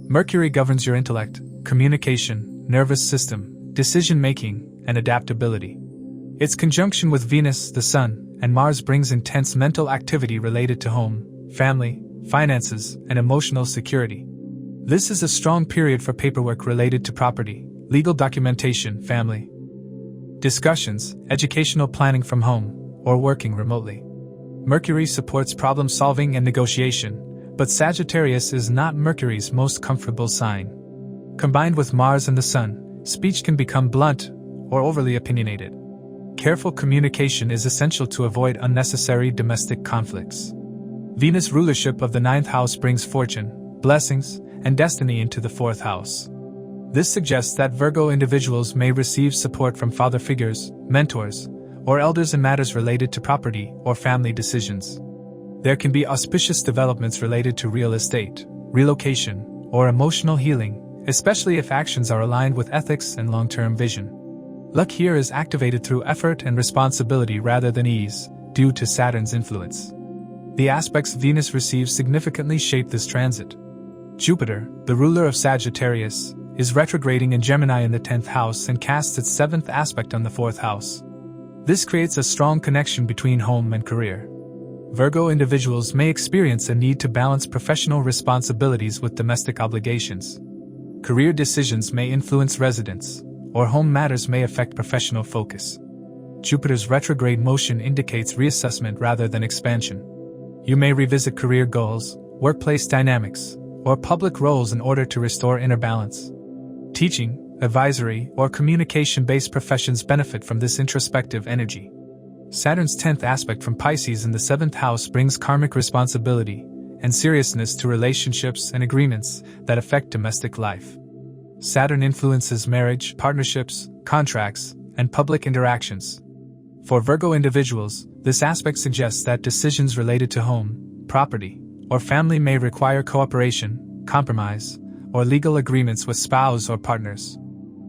Mercury governs your intellect, communication, nervous system, decision-making, and adaptability. Its conjunction with Venus, the Sun, and Mars brings intense mental activity related to home, family, finances, and emotional security. This is a strong period for paperwork related to property, legal documentation, family discussions, educational planning from home, or working remotely. Mercury supports problem solving and negotiation, but Sagittarius is not Mercury's most comfortable sign. Combined with Mars and the Sun, speech can become blunt or overly opinionated. Careful communication is essential to avoid unnecessary domestic conflicts. Venus rulership of the 9th house brings fortune, blessings, and destiny into the 4th house. This suggests that Virgo individuals may receive support from father figures, mentors, or elders in matters related to property or family decisions. There can be auspicious developments related to real estate, relocation, or emotional healing, especially if actions are aligned with ethics and long-term vision. Luck here is activated through effort and responsibility rather than ease, due to Saturn's influence. The aspects Venus receives significantly shape this transit. Jupiter, the ruler of Sagittarius, is retrograding in Gemini in the 10th house and casts its 7th aspect on the 4th house. This creates a strong connection between home and career. Virgo individuals may experience a need to balance professional responsibilities with domestic obligations. Career decisions may influence residence, or home matters may affect professional focus. Jupiter's retrograde motion indicates reassessment rather than expansion. You may revisit career goals, workplace dynamics, or public roles in order to restore inner balance. Teaching, advisory, or communication-based professions benefit from this introspective energy. Saturn's 10th aspect from Pisces in the 7th house brings karmic responsibility and seriousness to relationships and agreements that affect domestic life. Saturn influences marriage, partnerships, contracts, and public interactions. For Virgo individuals, this aspect suggests that decisions related to home, property, or family may require cooperation, compromise, or legal agreements with spouse or partners.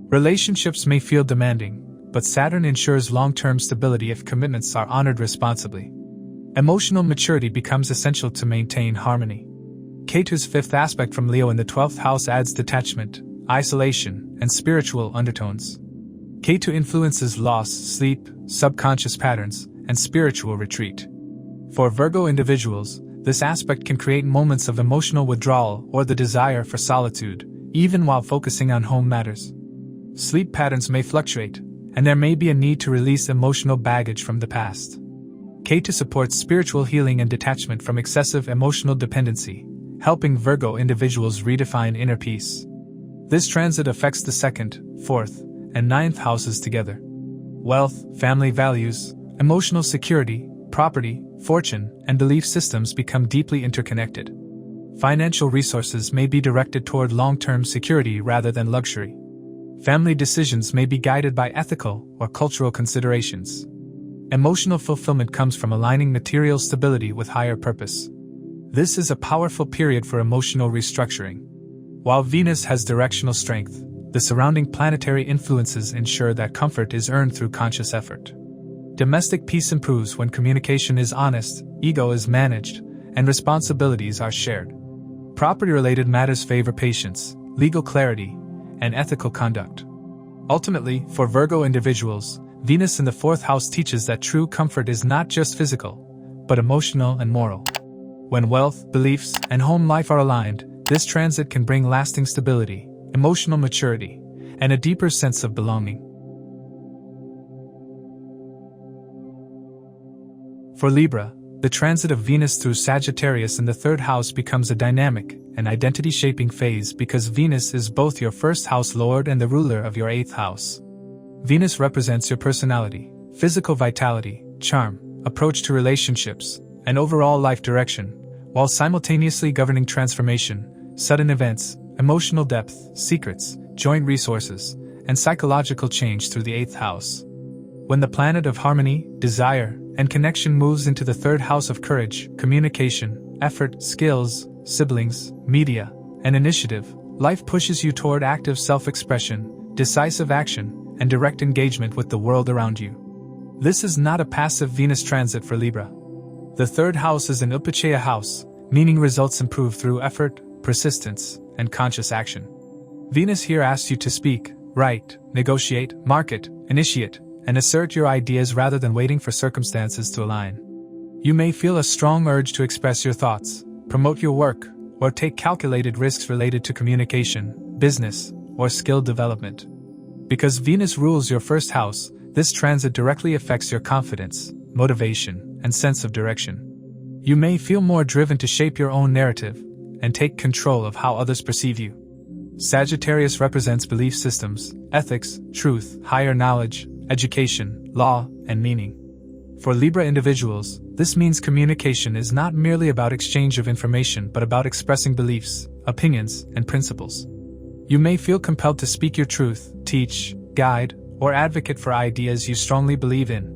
Relationships may feel demanding, but Saturn ensures long-term stability if commitments are honored responsibly. Emotional maturity becomes essential to maintain harmony. Ketu's 5th aspect from Leo in the 12th house adds detachment, isolation, and spiritual undertones. Ketu influences loss, sleep, subconscious patterns, and spiritual retreat. For Virgo individuals, this aspect can create moments of emotional withdrawal or the desire for solitude, even while focusing on home matters. Sleep patterns may fluctuate, and there may be a need to release emotional baggage from the past. Ketu supports spiritual healing and detachment from excessive emotional dependency, helping Virgo individuals redefine inner peace. This transit affects the 2nd, 4th, and 9th houses together. Wealth, family values, emotional security, property, fortune, and belief systems become deeply interconnected. Financial resources may be directed toward long-term security rather than luxury. Family decisions may be guided by ethical or cultural considerations. Emotional fulfillment comes from aligning material stability with higher purpose. This is a powerful period for emotional restructuring. While Venus has directional strength, the surrounding planetary influences ensure that comfort is earned through conscious effort. Domestic peace improves when communication is honest, ego is managed, and responsibilities are shared. Property-related matters favor patience, legal clarity, and ethical conduct. Ultimately, for Virgo individuals, Venus in the 4th house teaches that true comfort is not just physical, but emotional and moral. When wealth, beliefs, and home life are aligned, this transit can bring lasting stability, emotional maturity, and a deeper sense of belonging. For Libra, the transit of Venus through Sagittarius in the 3rd house becomes a dynamic and identity-shaping phase because Venus is both your 1st house lord and the ruler of your 8th house. Venus represents your personality, physical vitality, charm, approach to relationships, and overall life direction, while simultaneously governing transformation, sudden events, emotional depth, secrets, joint resources, and psychological change through the 8th house. When the planet of harmony, desire, and connection moves into the 3rd house of courage, communication, effort, skills, siblings, media, and initiative, life pushes you toward active self-expression, decisive action, and direct engagement with the world around you. This is not a passive Venus transit for Libra. The 3rd house is an Upachaya house, meaning results improve through effort, persistence, and conscious action. Venus here asks you to speak, write, negotiate, market, initiate, and assert your ideas rather than waiting for circumstances to align. You may feel a strong urge to express your thoughts, promote your work, or take calculated risks related to communication, business, or skill development. Because Venus rules your first house, this transit directly affects your confidence, motivation, and sense of direction. You may feel more driven to shape your own narrative and take control of how others perceive you. Sagittarius represents belief systems, ethics, truth, higher knowledge, education, law, and meaning. For Libra individuals, this means communication is not merely about exchange of information but about expressing beliefs, opinions, and principles. You may feel compelled to speak your truth, teach, guide, or advocate for ideas you strongly believe in.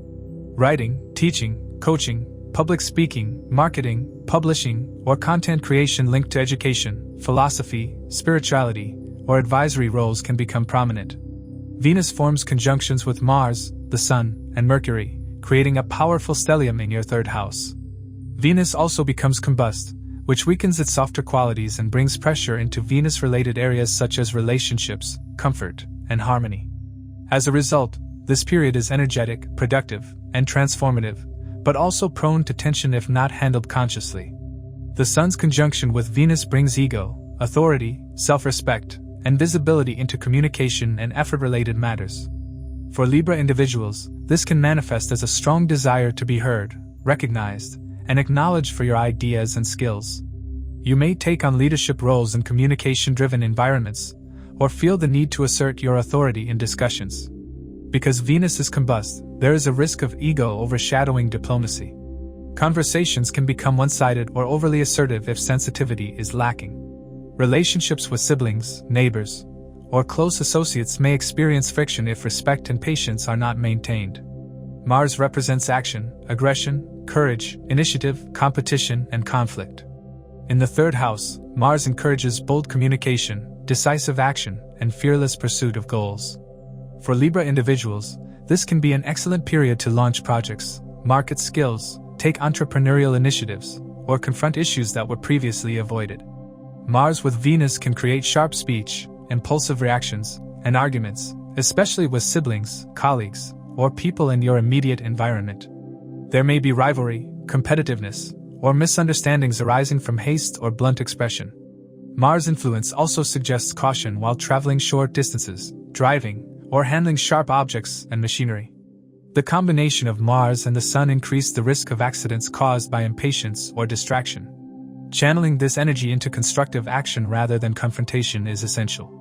Writing, teaching, coaching, public speaking, marketing, publishing, or content creation linked to education, philosophy, spirituality, or advisory roles can become prominent. Venus forms conjunctions with Mars, the Sun, and Mercury, creating a powerful stellium in your third house. Venus also becomes combust, which weakens its softer qualities and brings pressure into Venus-related areas such as relationships, comfort, and harmony. As a result, this period is energetic, productive, and transformative, but also prone to tension if not handled consciously. The Sun's conjunction with Venus brings ego, authority, self-respect, and visibility into communication and effort-related matters. For Libra individuals, this can manifest as a strong desire to be heard, recognized, and acknowledged for your ideas and skills. You may take on leadership roles in communication-driven environments, or feel the need to assert your authority in discussions. Because Venus is combust, there is a risk of ego overshadowing diplomacy. Conversations can become one-sided or overly assertive if sensitivity is lacking. Relationships with siblings, neighbors, or close associates may experience friction if respect and patience are not maintained. Mars represents action, aggression, courage, initiative, competition, and conflict. In the third house, Mars encourages bold communication, decisive action, and fearless pursuit of goals. For Libra individuals, this can be an excellent period to launch projects, market skills, take entrepreneurial initiatives, or confront issues that were previously avoided. Mars with Venus can create sharp speech, impulsive reactions, and arguments, especially with siblings, colleagues, or people in your immediate environment. There may be rivalry, competitiveness, or misunderstandings arising from haste or blunt expression. Mars' influence also suggests caution while traveling short distances, driving, or handling sharp objects and machinery. The combination of Mars and the Sun increase the risk of accidents caused by impatience or distraction. Channeling this energy into constructive action rather than confrontation is essential.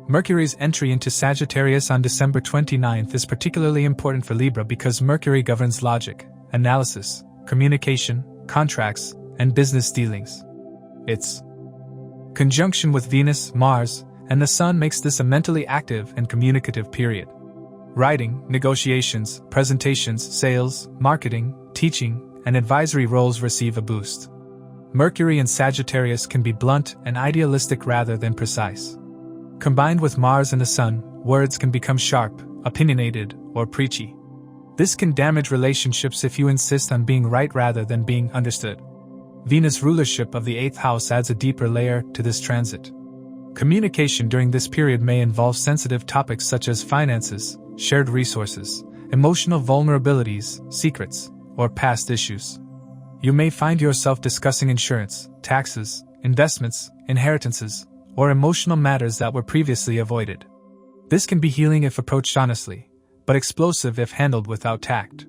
Mercury's entry into Sagittarius on December 29th is particularly important for Libra because Mercury governs logic, analysis, communication, contracts, and business dealings. Its conjunction with Venus, Mars, and the Sun makes this a mentally active and communicative period. Writing, negotiations, presentations, sales, marketing, teaching, and advisory roles receive a boost. Mercury in Sagittarius can be blunt and idealistic rather than precise. Combined with Mars and the Sun, words can become sharp, opinionated, or preachy. This can damage relationships if you insist on being right rather than being understood. Venus' rulership of the 8th house adds a deeper layer to this transit. Communication during this period may involve sensitive topics such as finances, shared resources, emotional vulnerabilities, secrets, or past issues. You may find yourself discussing insurance, taxes, investments, inheritances, or emotional matters that were previously avoided. This can be healing if approached honestly, but explosive if handled without tact.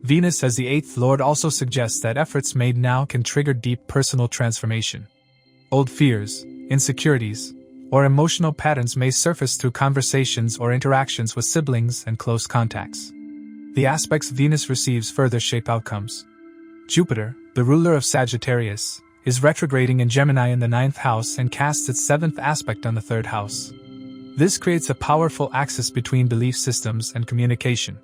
Venus as the 8th lord also suggests that efforts made now can trigger deep personal transformation. Old fears, insecurities, or emotional patterns may surface through conversations or interactions with siblings and close contacts. The aspects Venus receives further shape outcomes. Jupiter, the ruler of Sagittarius, is retrograding in Gemini in the 9th house and casts its 7th aspect on the 3rd house. This creates a powerful axis between belief systems and communication.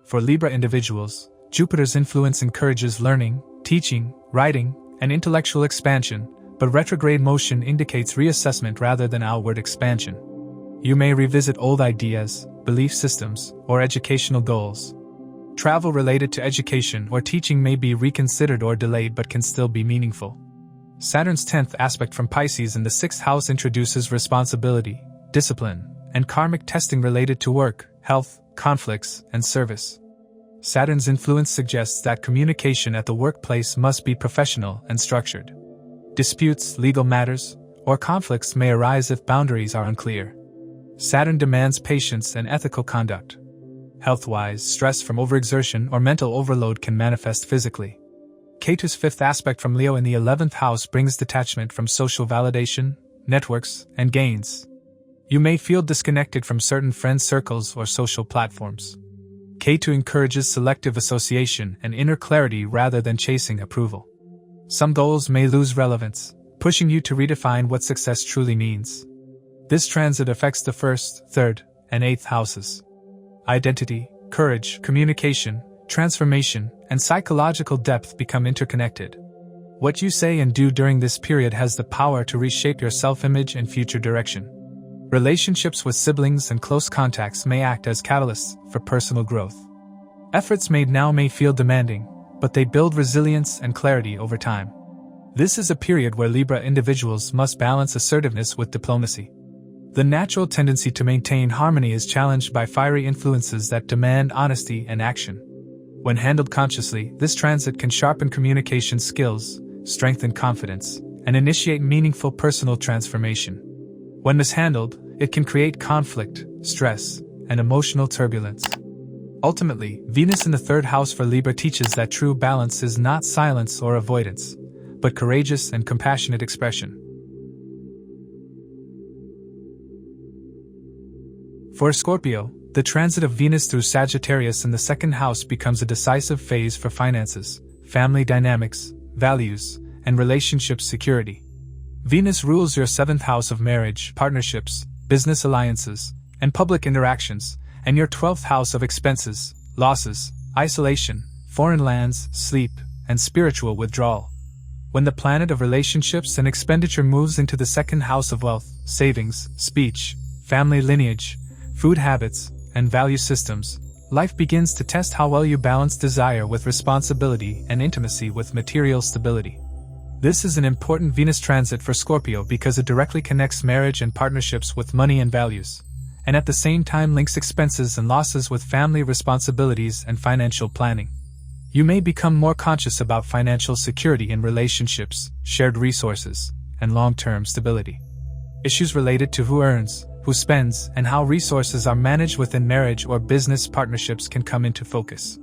For Libra individuals, Jupiter's influence encourages learning, teaching, writing, and intellectual expansion, but retrograde motion indicates reassessment rather than outward expansion. You may revisit old ideas, belief systems, or educational goals. Travel related to education or teaching may be reconsidered or delayed but can still be meaningful. Saturn's 10th aspect from Pisces in the 6th house introduces responsibility, discipline, and karmic testing related to work, health, conflicts, and service. Saturn's influence suggests that communication at the workplace must be professional and structured. Disputes, legal matters, or conflicts may arise if boundaries are unclear. Saturn demands patience and ethical conduct. Health-wise, stress from overexertion or mental overload can manifest physically. Ketu's fifth aspect from Leo in the 11th house brings detachment from social validation, networks, and gains. You may feel disconnected from certain friend circles or social platforms. Ketu encourages selective association and inner clarity rather than chasing approval. Some goals may lose relevance, pushing you to redefine what success truly means. This transit affects the 1st, 3rd, and 8th houses. Identity, courage, communication, transformation, and psychological depth become interconnected. What you say and do during this period has the power to reshape your self-image and future direction. Relationships with siblings and close contacts may act as catalysts for personal growth. Efforts made now may feel demanding, but they build resilience and clarity over time. This is a period where Libra individuals must balance assertiveness with diplomacy. The natural tendency to maintain harmony is challenged by fiery influences that demand honesty and action. When handled consciously, this transit can sharpen communication skills, strengthen confidence, and initiate meaningful personal transformation. When mishandled, it can create conflict, stress, and emotional turbulence. Ultimately, Venus in the 3rd house for Libra teaches that true balance is not silence or avoidance, but courageous and compassionate expression. For Scorpio, the transit of Venus through Sagittarius in the 2nd house becomes a decisive phase for finances, family dynamics, values, and relationship security. Venus rules your 7th house of marriage, partnerships, business alliances, and public interactions, and your 12th house of expenses, losses, isolation, foreign lands, sleep, and spiritual withdrawal. When the planet of relationships and expenditure moves into the 2nd house of wealth, savings, speech, family lineage, food habits, and value systems, life begins to test how well you balance desire with responsibility and intimacy with material stability. This is an important Venus transit for Scorpio because it directly connects marriage and partnerships with money and values, and at the same time links expenses and losses with family responsibilities and financial planning. You may become more conscious about financial security in relationships, shared resources, and long-term stability. Issues related to who earns, who spends, and how resources are managed within marriage or business partnerships can come into focus.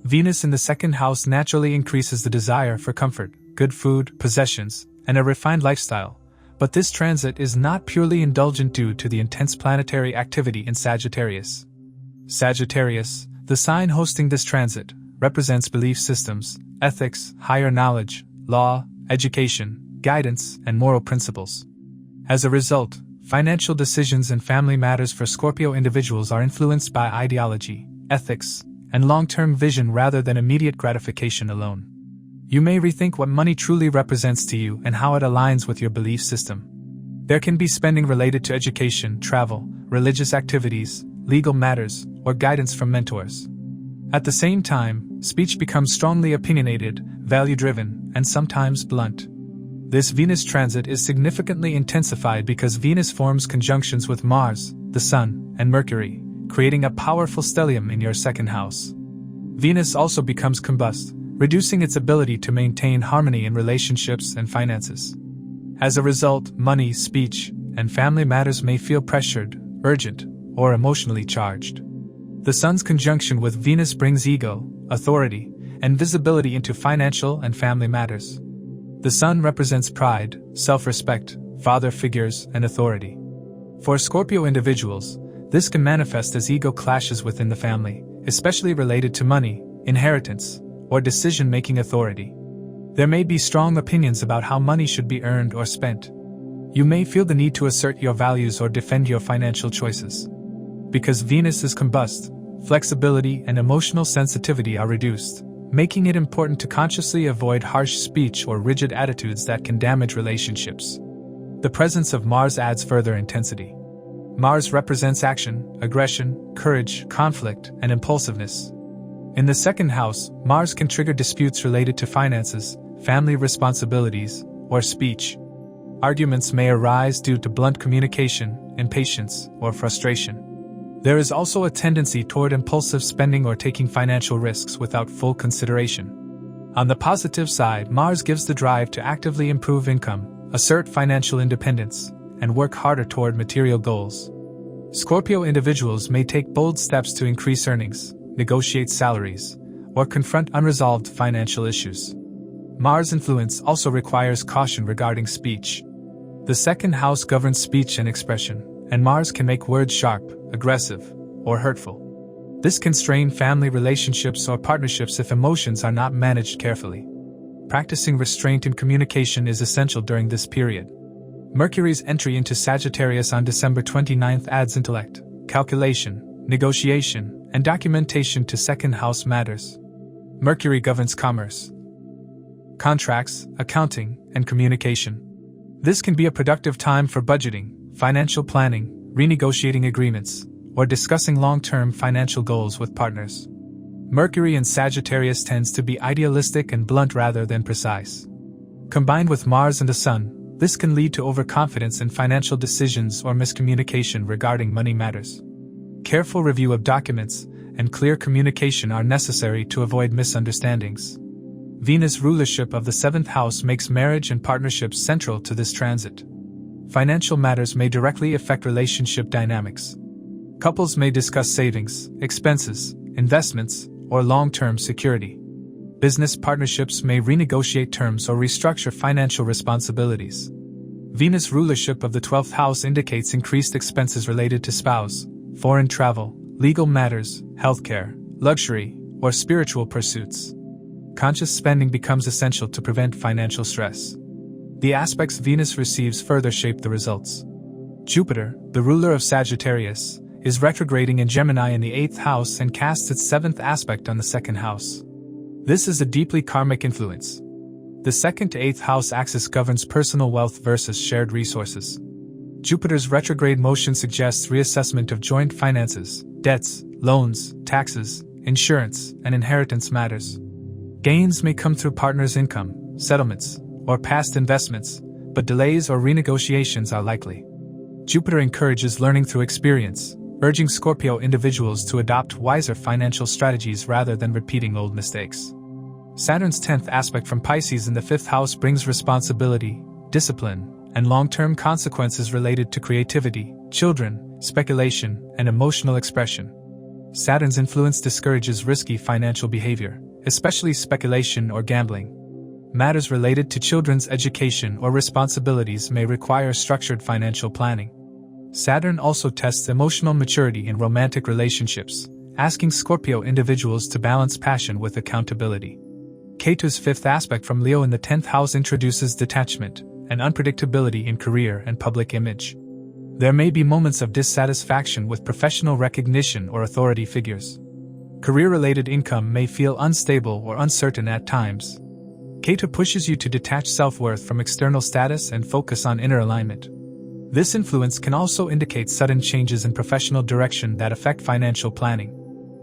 Venus in the 2nd house naturally increases the desire for comfort, good food, possessions, and a refined lifestyle, but this transit is not purely indulgent due to the intense planetary activity in Sagittarius. Sagittarius, the sign hosting this transit, represents belief systems, ethics, higher knowledge, law, education, guidance, and moral principles. As a result, financial decisions and family matters for Scorpio individuals are influenced by ideology, ethics, and long-term vision rather than immediate gratification alone. You may rethink what money truly represents to you and how it aligns with your belief system. There can be spending related to education, travel, religious activities, legal matters, or guidance from mentors. At the same time, speech becomes strongly opinionated, value-driven, and sometimes blunt. This Venus transit is significantly intensified because Venus forms conjunctions with Mars, the Sun, and Mercury, creating a powerful stellium in your 2nd house. Venus also becomes combust, reducing its ability to maintain harmony in relationships and finances. As a result, money, speech, and family matters may feel pressured, urgent, or emotionally charged. The Sun's conjunction with Venus brings ego, authority, and visibility into financial and family matters. The Sun represents pride, self-respect, father figures, and authority. For Scorpio individuals, this can manifest as ego clashes within the family, especially related to money, inheritance, or decision-making authority. There may be strong opinions about how money should be earned or spent. You may feel the need to assert your values or defend your financial choices. Because Venus is combust, flexibility and emotional sensitivity are reduced, making it important to consciously avoid harsh speech or rigid attitudes that can damage relationships. The presence of Mars adds further intensity. Mars represents action, aggression, courage, conflict, and impulsiveness. In the 2nd house, Mars can trigger disputes related to finances, family responsibilities, or speech. Arguments may arise due to blunt communication, impatience, or frustration. There is also a tendency toward impulsive spending or taking financial risks without full consideration. On the positive side, Mars gives the drive to actively improve income, assert financial independence, and work harder toward material goals. Scorpio individuals may take bold steps to increase earnings, negotiate salaries, or confront unresolved financial issues. Mars' influence also requires caution regarding speech. The second house governs speech and expression, and Mars can make words sharp, aggressive, or hurtful. This can strain family relationships or partnerships if emotions are not managed carefully. Practicing restraint in communication is essential during this period. Mercury's entry into Sagittarius on December 29 adds intellect, calculation, negotiation, and documentation to second house matters. Mercury governs commerce, contracts, accounting, and communication. This can be a productive time for budgeting, financial planning, renegotiating agreements, or discussing long-term financial goals with partners. Mercury in Sagittarius tends to be idealistic and blunt rather than precise. Combined with Mars and the Sun, this can lead to overconfidence in financial decisions or miscommunication regarding money matters. Careful review of documents and clear communication are necessary to avoid misunderstandings. Venus' rulership of the 7th house makes marriage and partnerships central to this transit. Financial matters may directly affect relationship dynamics. Couples may discuss savings, expenses, investments, or long-term security. Business partnerships may renegotiate terms or restructure financial responsibilities. Venus' rulership of the 12th house indicates increased expenses related to spouse, foreign travel, legal matters, healthcare, luxury, or spiritual pursuits. Conscious spending becomes essential to prevent financial stress. The aspects Venus receives further shape the results. Jupiter, the ruler of Sagittarius, is retrograding in Gemini in the 8th house and casts its 7th aspect on the 2nd house. This is a deeply karmic influence. The 2nd to 8th house axis governs personal wealth versus shared resources. Jupiter's retrograde motion suggests reassessment of joint finances, debts, loans, taxes, insurance, and inheritance matters. Gains may come through partners' income, settlements, or past investments, but delays or renegotiations are likely. Jupiter encourages learning through experience, urging Scorpio individuals to adopt wiser financial strategies rather than repeating old mistakes. Saturn's 10th aspect from Pisces in the 5th house brings responsibility, discipline, and long-term consequences related to creativity, children, speculation, and emotional expression. Saturn's influence discourages risky financial behavior, especially speculation or gambling. Matters related to children's education or responsibilities may require structured financial planning. Saturn also tests emotional maturity in romantic relationships, asking Scorpio individuals to balance passion with accountability. Ketu's 5th aspect from Leo in the 10th house introduces detachment and unpredictability in career and public image. There may be moments of dissatisfaction with professional recognition or authority figures. Career-related income may feel unstable or uncertain at times. Ketu pushes you to detach self-worth from external status and focus on inner alignment. This influence can also indicate sudden changes in professional direction that affect financial planning.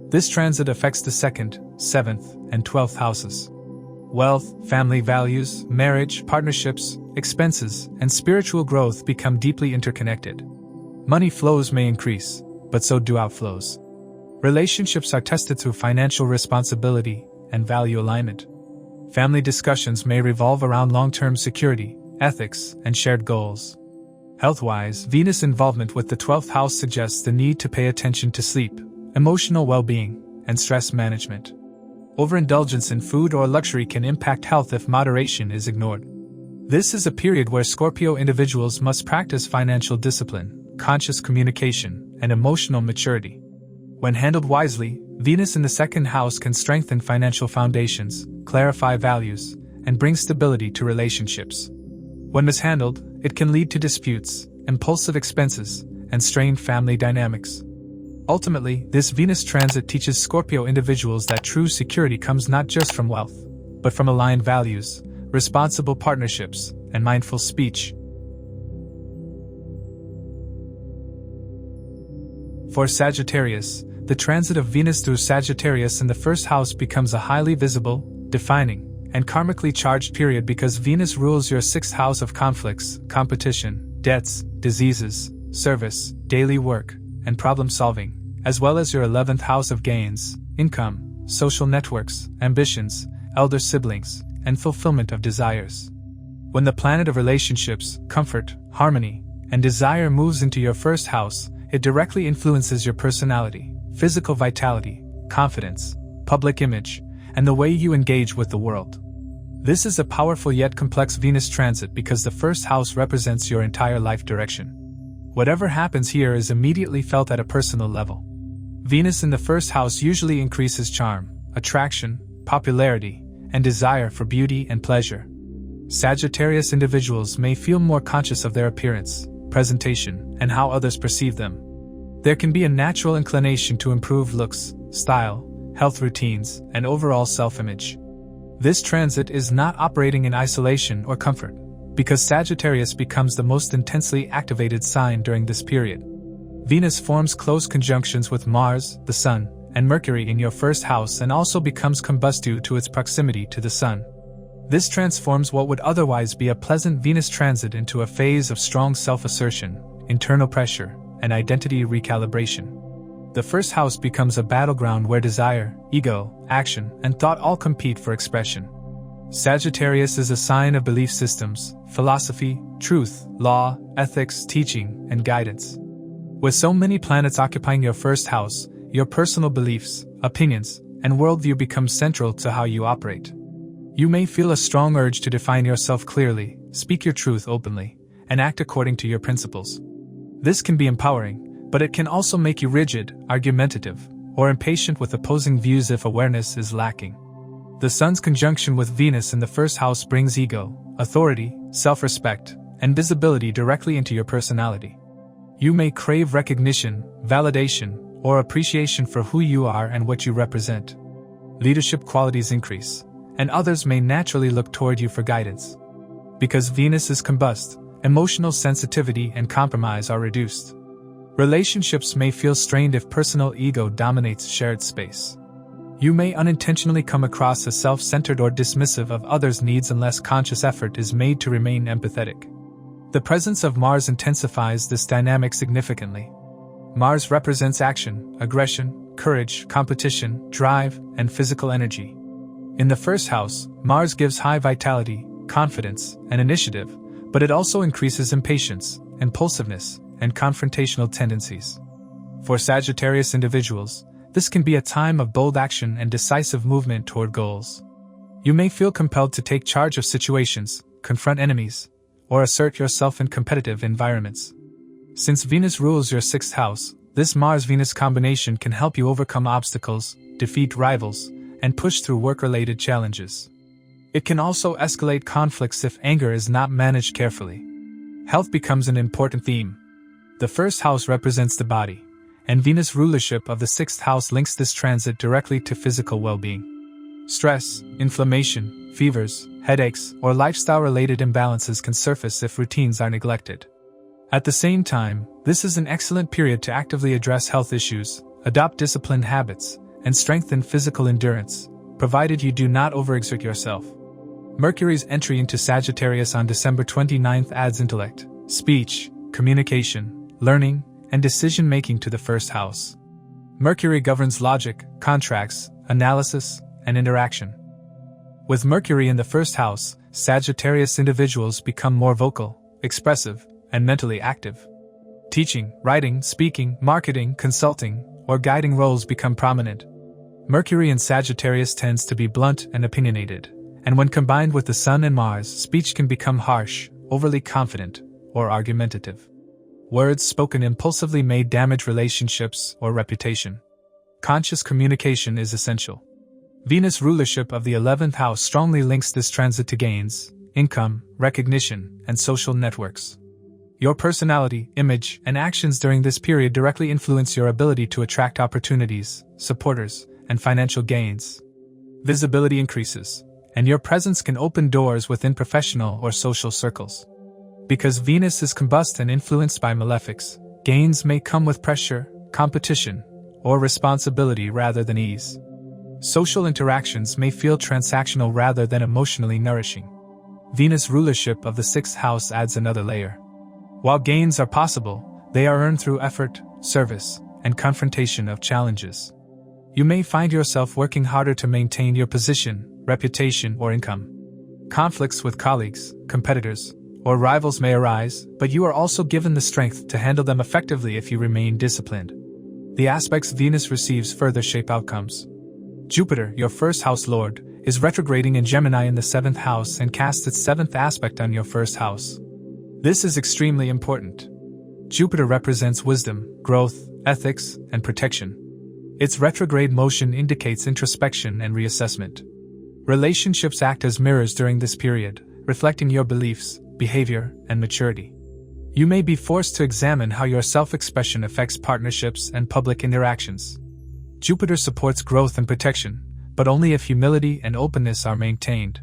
This transit affects the 2nd, 7th, and 12th houses. Wealth, family values, marriage, partnerships, expenses, and spiritual growth become deeply interconnected. Money flows may increase, but so do outflows. Relationships are tested through financial responsibility and value alignment. Family discussions may revolve around long-term security, ethics, and shared goals. Health-wise, Venus' involvement with the 12th house suggests the need to pay attention to sleep, emotional well-being, and stress management. Overindulgence in food or luxury can impact health if moderation is ignored. This is a period where Scorpio individuals must practice financial discipline, conscious communication, and emotional maturity. When handled wisely, Venus in the 2nd house can strengthen financial foundations, clarify values, and bring stability to relationships. When mishandled, it can lead to disputes, impulsive expenses, and strained family dynamics. Ultimately, this Venus transit teaches Scorpio individuals that true security comes not just from wealth, but from aligned values, responsible partnerships, and mindful speech. For Sagittarius, the transit of Venus through Sagittarius in the 1st house becomes a highly visible, defining, and karmically charged period because Venus rules your 6th house of conflicts, competition, debts, diseases, service, daily work, and problem-solving, as well as your 11th house of gains, income, social networks, ambitions, elder siblings, and fulfillment of desires. When the planet of relationships, comfort, harmony, and desire moves into your first house, it directly influences your personality, physical vitality, confidence, public image, and the way you engage with the world. This is a powerful yet complex Venus transit because the first house represents your entire life direction. Whatever happens here is immediately felt at a personal level. Venus in the first house usually increases charm, attraction, popularity, and desire for beauty and pleasure. Sagittarius individuals may feel more conscious of their appearance, presentation, and how others perceive them. There can be a natural inclination to improve looks, style, health routines, and overall self-image. This transit is not operating in isolation or comfort, because Sagittarius becomes the most intensely activated sign during this period. Venus forms close conjunctions with Mars, the Sun, and Mercury in your first house and also becomes combust due to its proximity to the Sun. This transforms what would otherwise be a pleasant Venus transit into a phase of strong self-assertion, internal pressure, and identity recalibration. The first house becomes a battleground where desire, ego, action, and thought all compete for expression. Sagittarius is a sign of belief systems, philosophy, truth, law, ethics, teaching, and guidance. With so many planets occupying your first house, your personal beliefs, opinions, and worldview become central to how you operate. You may feel a strong urge to define yourself clearly, speak your truth openly, and act according to your principles. This can be empowering, but it can also make you rigid, argumentative, or impatient with opposing views if awareness is lacking. The Sun's conjunction with Venus in the first house brings ego, authority, self-respect, and visibility directly into your personality. You may crave recognition, validation, or appreciation for who you are and what you represent. Leadership qualities increase, and others may naturally look toward you for guidance. Because Venus is combust, emotional sensitivity and compromise are reduced. Relationships may feel strained if personal ego dominates shared space. You may unintentionally come across as self-centered or dismissive of others' needs unless conscious effort is made to remain empathetic. The presence of Mars intensifies this dynamic significantly. Mars represents action, aggression, courage, competition, drive, and physical energy. In the first house, Mars gives high vitality, confidence, and initiative, but it also increases impatience, impulsiveness, and confrontational tendencies. For Sagittarius individuals, this can be a time of bold action and decisive movement toward goals. You may feel compelled to take charge of situations, confront enemies, or assert yourself in competitive environments. Since Venus rules your sixth house, this Mars-Venus combination can help you overcome obstacles, defeat rivals, and push through work-related challenges. It can also escalate conflicts if anger is not managed carefully. Health becomes an important theme. The first house represents the body, and Venus rulership of the sixth house links this transit directly to physical well-being. Stress, inflammation, fevers, headaches, or lifestyle-related imbalances can surface if routines are neglected. At the same time, this is an excellent period to actively address health issues, adopt disciplined habits, and strengthen physical endurance, provided you do not overexert yourself. Mercury's entry into Sagittarius on December 29th adds intellect, speech, communication, learning, and decision-making to the first house. Mercury governs logic, contracts, analysis, and interaction. With Mercury in the first house, Sagittarius individuals become more vocal, expressive, and mentally active. Teaching, writing, speaking, marketing, consulting, or guiding roles become prominent. Mercury in Sagittarius tends to be blunt and opinionated, and when combined with the Sun and Mars, speech can become harsh, overly confident, or argumentative. Words spoken impulsively may damage relationships or reputation. Conscious communication is essential. Venus rulership of the 11th house strongly links this transit to gains, income, recognition, and social networks. Your personality, image, and actions during this period directly influence your ability to attract opportunities, supporters, and financial gains. Visibility increases, and your presence can open doors within professional or social circles. Because Venus is combust and influenced by malefics, gains may come with pressure, competition, or responsibility rather than ease. Social interactions may feel transactional rather than emotionally nourishing. Venus rulership of the sixth house adds another layer. While gains are possible, they are earned through effort, service, and confrontation of challenges. You may find yourself working harder to maintain your position, reputation, or income. Conflicts with colleagues, competitors, or rivals may arise, but you are also given the strength to handle them effectively if you remain disciplined. The aspects Venus receives further shape outcomes. Jupiter, your first house lord, is retrograding in Gemini in the 7th house and casts its 7th aspect on your first house. This is extremely important. Jupiter represents wisdom, growth, ethics, and protection. Its retrograde motion indicates introspection and reassessment. Relationships act as mirrors during this period, reflecting your beliefs, behavior, and maturity. You may be forced to examine how your self-expression affects partnerships and public interactions. Jupiter supports growth and protection, but only if humility and openness are maintained.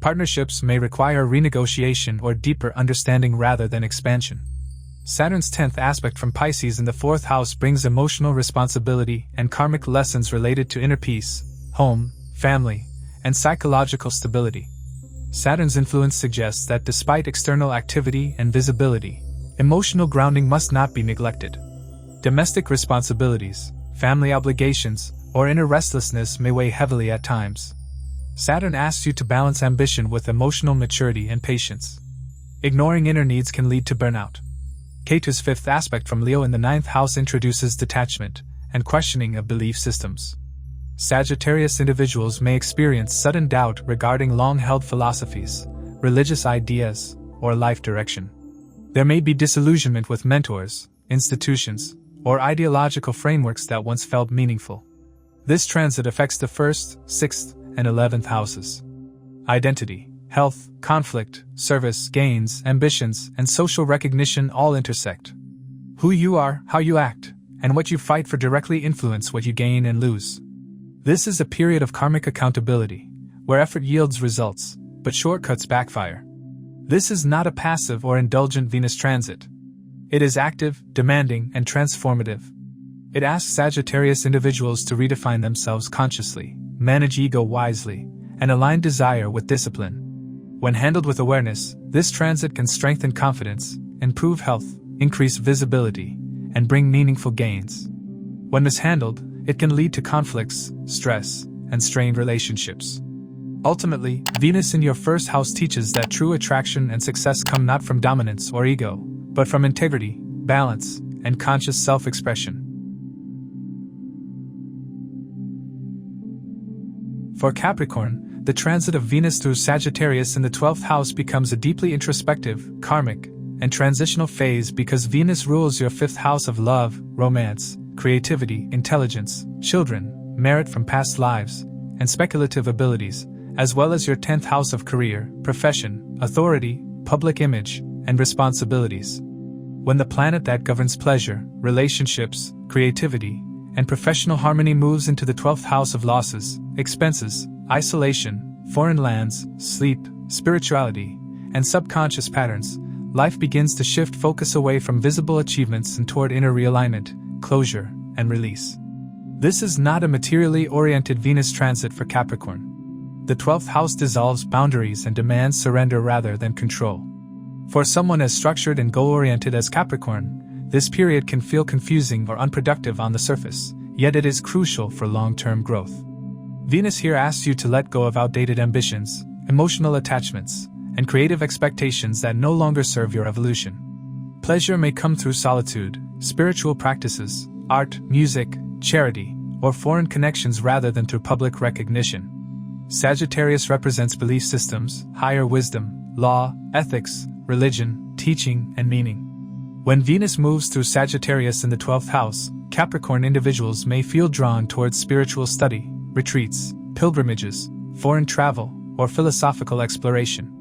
Partnerships may require renegotiation or deeper understanding rather than expansion. Saturn's 10th aspect from Pisces in the 4th house brings emotional responsibility and karmic lessons related to inner peace, home, family, and psychological stability. Saturn's influence suggests that despite external activity and visibility, emotional grounding must not be neglected. Domestic responsibilities, family obligations, or inner restlessness may weigh heavily at times. Saturn asks you to balance ambition with emotional maturity and patience. Ignoring inner needs can lead to burnout. Ketu's 5th aspect from Leo in the 9th house introduces detachment and questioning of belief systems. Sagittarius individuals may experience sudden doubt regarding long-held philosophies, religious ideas, or life direction. There may be disillusionment with mentors, institutions, or ideological frameworks that once felt meaningful. This transit affects the 1st, 6th, and 11th houses. Identity, health, conflict, service, gains, ambitions, and social recognition all intersect. Who you are, how you act, and what you fight for directly influence what you gain and lose. This is a period of karmic accountability, where effort yields results, but shortcuts backfire. This is not a passive or indulgent Venus transit. It is active, demanding, and transformative. It asks Sagittarius individuals to redefine themselves consciously, manage ego wisely, and align desire with discipline. When handled with awareness, this transit can strengthen confidence, improve health, increase visibility, and bring meaningful gains. When mishandled, it can lead to conflicts, stress, and strained relationships. Ultimately, Venus in your first house teaches that true attraction and success come not from dominance or ego, but from integrity, balance, and conscious self-expression. For Capricorn, the transit of Venus through Sagittarius in the 12th house becomes a deeply introspective, karmic, and transitional phase because Venus rules your 5th house of love, romance, creativity, intelligence, children, merit from past lives, and speculative abilities, as well as your 10th house of career, profession, authority, public image, and responsibilities. When the planet that governs pleasure, relationships, creativity, and professional harmony moves into the 12th house of losses, expenses, isolation, foreign lands, sleep, spirituality, and subconscious patterns, life begins to shift focus away from visible achievements and toward inner realignment, closure, and release. This is not a materially oriented Venus transit for Capricorn. The 12th house dissolves boundaries and demands surrender rather than control. For someone as structured and goal-oriented as Capricorn, this period can feel confusing or unproductive on the surface, yet it is crucial for long-term growth. Venus here asks you to let go of outdated ambitions, emotional attachments, and creative expectations that no longer serve your evolution. Pleasure may come through solitude, spiritual practices, art, music, charity, or foreign connections rather than through public recognition. Sagittarius represents belief systems, higher wisdom, law, ethics, religion, teaching, and meaning. When Venus moves through Sagittarius in the 12th house, Capricorn individuals may feel drawn towards spiritual study, retreats, pilgrimages, foreign travel, or philosophical exploration.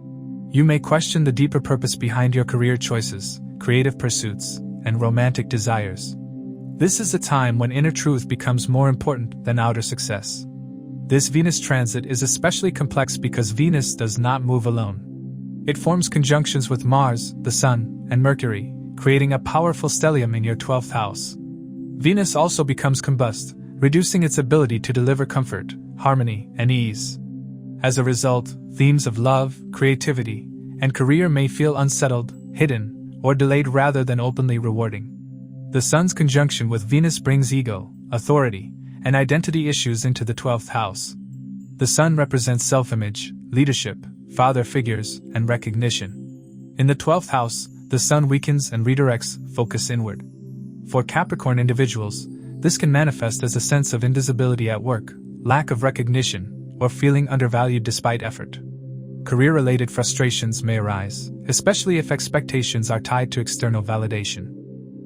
You may question the deeper purpose behind your career choices, creative pursuits, and romantic desires. This is a time when inner truth becomes more important than outer success. This Venus transit is especially complex because Venus does not move alone. It forms conjunctions with Mars, the Sun, and Mercury, creating a powerful stellium in your 12th house. Venus also becomes combust, reducing its ability to deliver comfort, harmony, and ease. As a result, themes of love, creativity, and career may feel unsettled, hidden, or delayed rather than openly rewarding. The Sun's conjunction with Venus brings ego, authority, and identity issues into the 12th house. The Sun represents self-image, leadership, father figures, and recognition. In the 12th house, the Sun weakens and redirects focus inward. For Capricorn individuals, this can manifest as a sense of invisibility at work, lack of recognition, or feeling undervalued despite effort. Career-related frustrations may arise, especially if expectations are tied to external validation.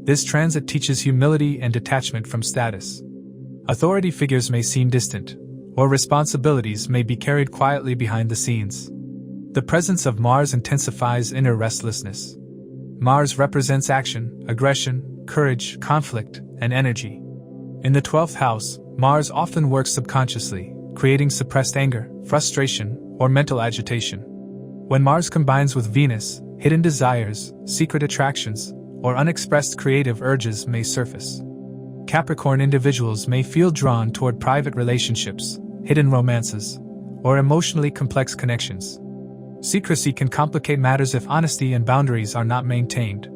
This transit teaches humility and detachment from status. Authority figures may seem distant, or responsibilities may be carried quietly behind the scenes. The presence of Mars intensifies inner restlessness. Mars represents action, aggression, courage, conflict, and energy. In the 12th house, Mars often works subconsciously, creating suppressed anger, frustration, or mental agitation. When Mars combines with Venus, hidden desires, secret attractions, or unexpressed creative urges may surface. Capricorn individuals may feel drawn toward private relationships, hidden romances, or emotionally complex connections. Secrecy can complicate matters if honesty and boundaries are not maintained.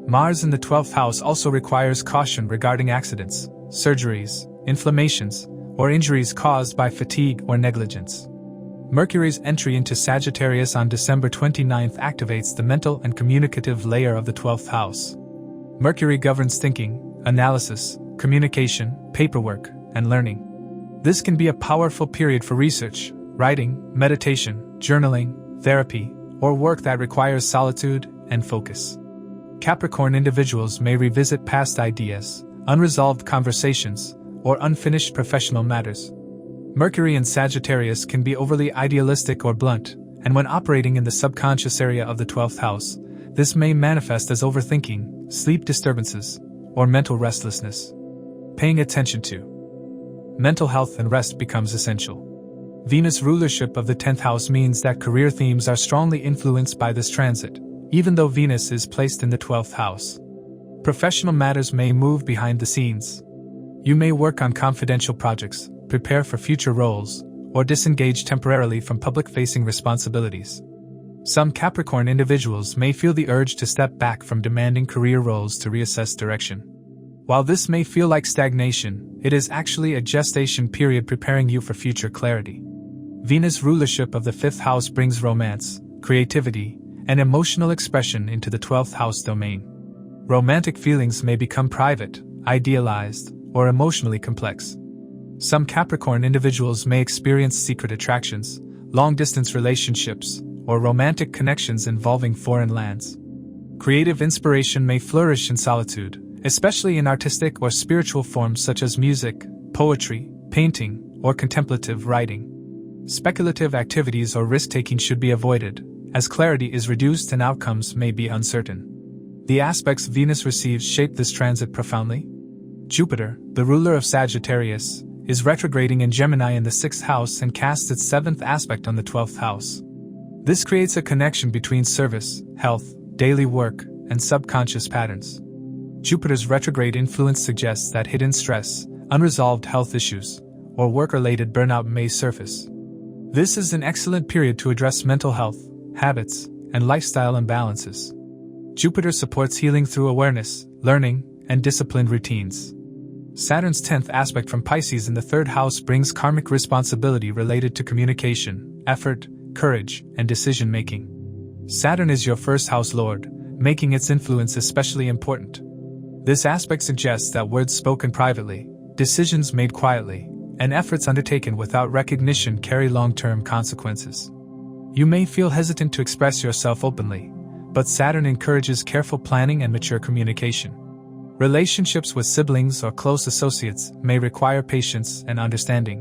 Mars in the 12th house also requires caution regarding accidents, surgeries, inflammations, or injuries caused by fatigue or negligence. Mercury's entry into Sagittarius on December 29th activates the mental and communicative layer of the 12th house. Mercury governs thinking, analysis, communication, paperwork, and learning. This can be a powerful period for research, writing, meditation, journaling, therapy, or work that requires solitude and focus. Capricorn individuals may revisit past ideas, unresolved conversations, or unfinished professional matters. Mercury in Sagittarius can be overly idealistic or blunt, and when operating in the subconscious area of the 12th house, this may manifest as overthinking, sleep disturbances, or mental restlessness. Paying attention to mental health and rest becomes essential. Venus rulership of the 10th house means that career themes are strongly influenced by this transit, even though Venus is placed in the 12th house. Professional matters may move behind the scenes. You may work on confidential projects, prepare for future roles, or disengage temporarily from public-facing responsibilities. Some Capricorn individuals may feel the urge to step back from demanding career roles to reassess direction. While this may feel like stagnation, it is actually a gestation period preparing you for future clarity. Venus rulership of the 5th house brings romance, creativity, and emotional expression into the 12th house domain. Romantic feelings may become private, idealized, or emotionally complex. Some Capricorn individuals may experience secret attractions, long-distance relationships, or romantic connections involving foreign lands. Creative inspiration may flourish in solitude, especially in artistic or spiritual forms such as music, poetry, painting, or contemplative writing. Speculative activities or risk-taking should be avoided, as clarity is reduced and outcomes may be uncertain. The aspects Venus receives shape this transit profoundly. Jupiter, the ruler of Sagittarius, is retrograding in Gemini in the 6th house and casts its 7th aspect on the 12th house. This creates a connection between service, health, daily work, and subconscious patterns. Jupiter's retrograde influence suggests that hidden stress, unresolved health issues, or work-related burnout may surface. This is an excellent period to address mental health, habits, and lifestyle imbalances. Jupiter supports healing through awareness, learning, and disciplined routines. Saturn's 10th aspect from Pisces in the 3rd house brings karmic responsibility related to communication, effort, courage, and decision-making. Saturn is your 1st house lord, making its influence especially important. This aspect suggests that words spoken privately, decisions made quietly, and efforts undertaken without recognition carry long-term consequences. You may feel hesitant to express yourself openly, but Saturn encourages careful planning and mature communication. Relationships with siblings or close associates may require patience and understanding.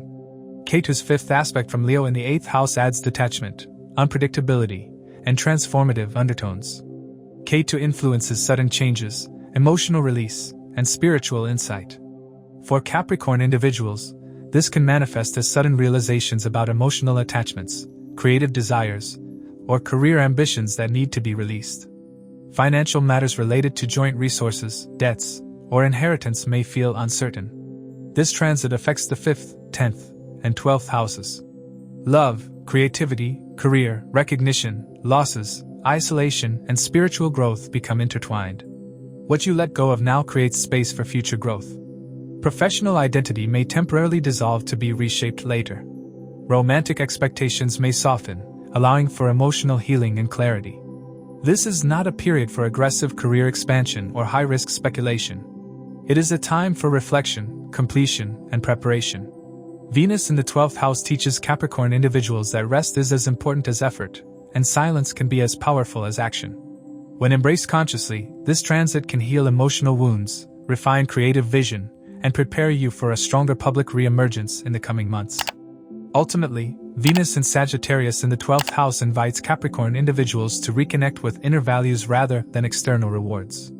Ketu's 5th aspect from Leo in the 8th house adds detachment, unpredictability, and transformative undertones. Ketu influences sudden changes, emotional release, and spiritual insight. For Capricorn individuals, this can manifest as sudden realizations about emotional attachments, creative desires, or career ambitions that need to be released. Financial matters related to joint resources, debts, or inheritance may feel uncertain. This transit affects the 5th, 10th, and 12th houses. Love, creativity, career, recognition, losses, isolation, and spiritual growth become intertwined. What you let go of now creates space for future growth. Professional identity may temporarily dissolve to be reshaped later. Romantic expectations may soften, allowing for emotional healing and clarity. This is not a period for aggressive career expansion or high-risk speculation. It is a time for reflection, completion, and preparation. Venus in the 12th house teaches Capricorn individuals that rest is as important as effort, and silence can be as powerful as action. When embraced consciously, this transit can heal emotional wounds, refine creative vision, and prepare you for a stronger public re-emergence in the coming months. Ultimately, Venus in Sagittarius in the 12th house invites Capricorn individuals to reconnect with inner values rather than external rewards.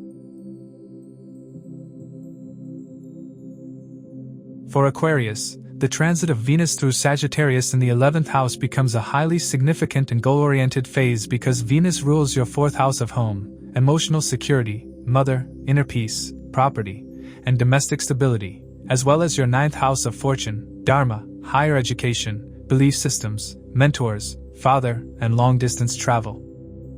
For Aquarius, the transit of Venus through Sagittarius in the 11th house becomes a highly significant and goal-oriented phase because Venus rules your 4th house of home, emotional security, mother, inner peace, property, and domestic stability, as well as your 9th house of fortune, dharma, higher education, belief systems, mentors, father, and long-distance travel.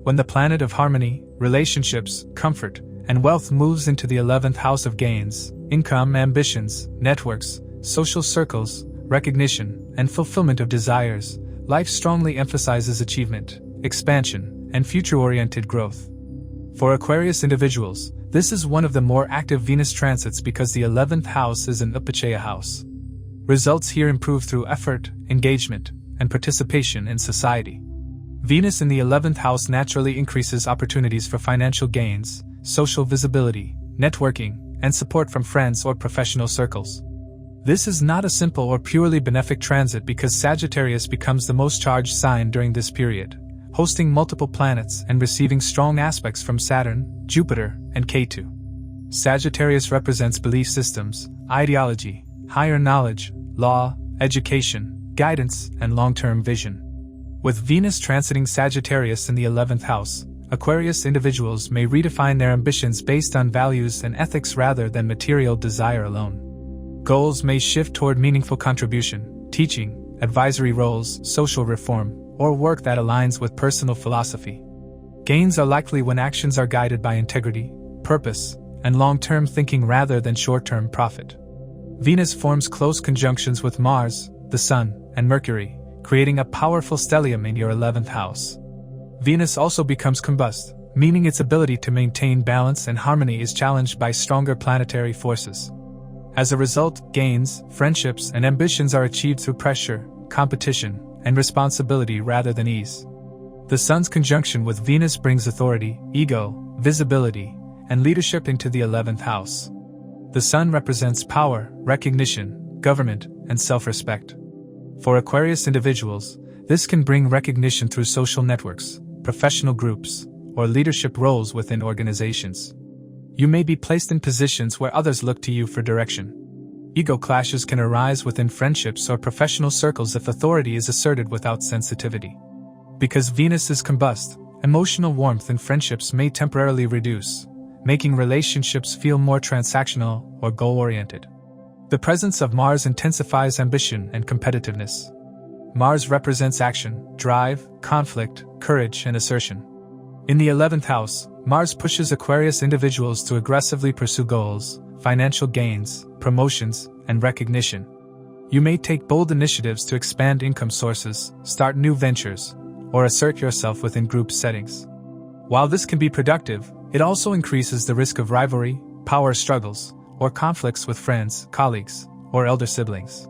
When the planet of harmony, relationships, comfort, and wealth moves into the 11th house of gains, income, ambitions, networks, social circles, recognition, and fulfillment of desires, life strongly emphasizes achievement, expansion, and future-oriented growth. For Aquarius individuals, this is one of the more active Venus transits because the 11th house is an Upachaya house. Results here improve through effort, engagement, and participation in society. Venus in the 11th house naturally increases opportunities for financial gains, social visibility, networking, and support from friends or professional circles. This is not a simple or purely benefic transit because Sagittarius becomes the most charged sign during this period, hosting multiple planets and receiving strong aspects from Saturn, Jupiter, and Ketu. Sagittarius represents belief systems, ideology, higher knowledge, law, education, guidance, and long-term vision. With Venus transiting Sagittarius in the 11th house, Aquarius individuals may redefine their ambitions based on values and ethics rather than material desire alone. Goals may shift toward meaningful contribution, teaching, advisory roles, social reform, or work that aligns with personal philosophy. Gains are likely when actions are guided by integrity, purpose, and long-term thinking rather than short-term profit. Venus forms close conjunctions with Mars, the Sun, and Mercury, creating a powerful stellium in your 11th house. Venus also becomes combust, meaning its ability to maintain balance and harmony is challenged by stronger planetary forces. As a result, gains, friendships, and ambitions are achieved through pressure, competition, and responsibility rather than ease. The Sun's conjunction with Venus brings authority, ego, visibility, and leadership into the 11th house. The Sun represents power, recognition, government, and self-respect. For Aquarius individuals, this can bring recognition through social networks, professional groups, or leadership roles within organizations. You may be placed in positions where others look to you for direction. Ego clashes can arise within friendships or professional circles if authority is asserted without sensitivity. Because Venus is combust, emotional warmth in friendships may temporarily reduce, making relationships feel more transactional or goal-oriented. The presence of Mars intensifies ambition and competitiveness. Mars represents action, drive, conflict, courage, and assertion. In the 11th house, Mars pushes Aquarius individuals to aggressively pursue goals, financial gains, promotions, and recognition. You may take bold initiatives to expand income sources, start new ventures, or assert yourself within group settings. While this can be productive, it also increases the risk of rivalry, power struggles, or conflicts with friends, colleagues, or elder siblings.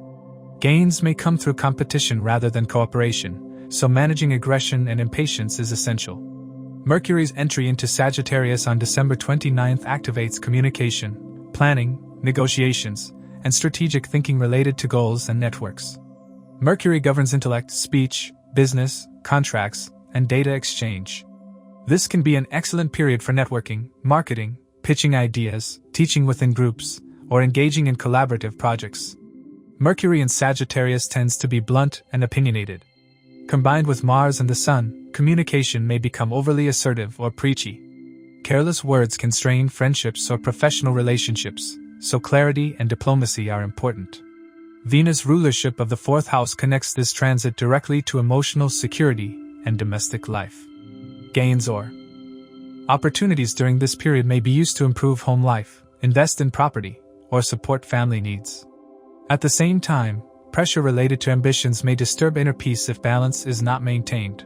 Gains may come through competition rather than cooperation, so managing aggression and impatience is essential. Mercury's entry into Sagittarius on December 29 activates communication, planning, negotiations, and strategic thinking related to goals and networks. Mercury governs intellect, speech, business, contracts, and data exchange. This can be an excellent period for networking, marketing, pitching ideas, teaching within groups, or engaging in collaborative projects. Mercury in Sagittarius tends to be blunt and opinionated. Combined with Mars and the Sun, communication may become overly assertive or preachy. Careless words can strain friendships or professional relationships, so clarity and diplomacy are important. Venus' rulership of the 4th house connects this transit directly to emotional security and domestic life. Gains or Opportunities during this period may be used to improve home life, invest in property, or support family needs. At the same time, pressure related to ambitions may disturb inner peace if balance is not maintained.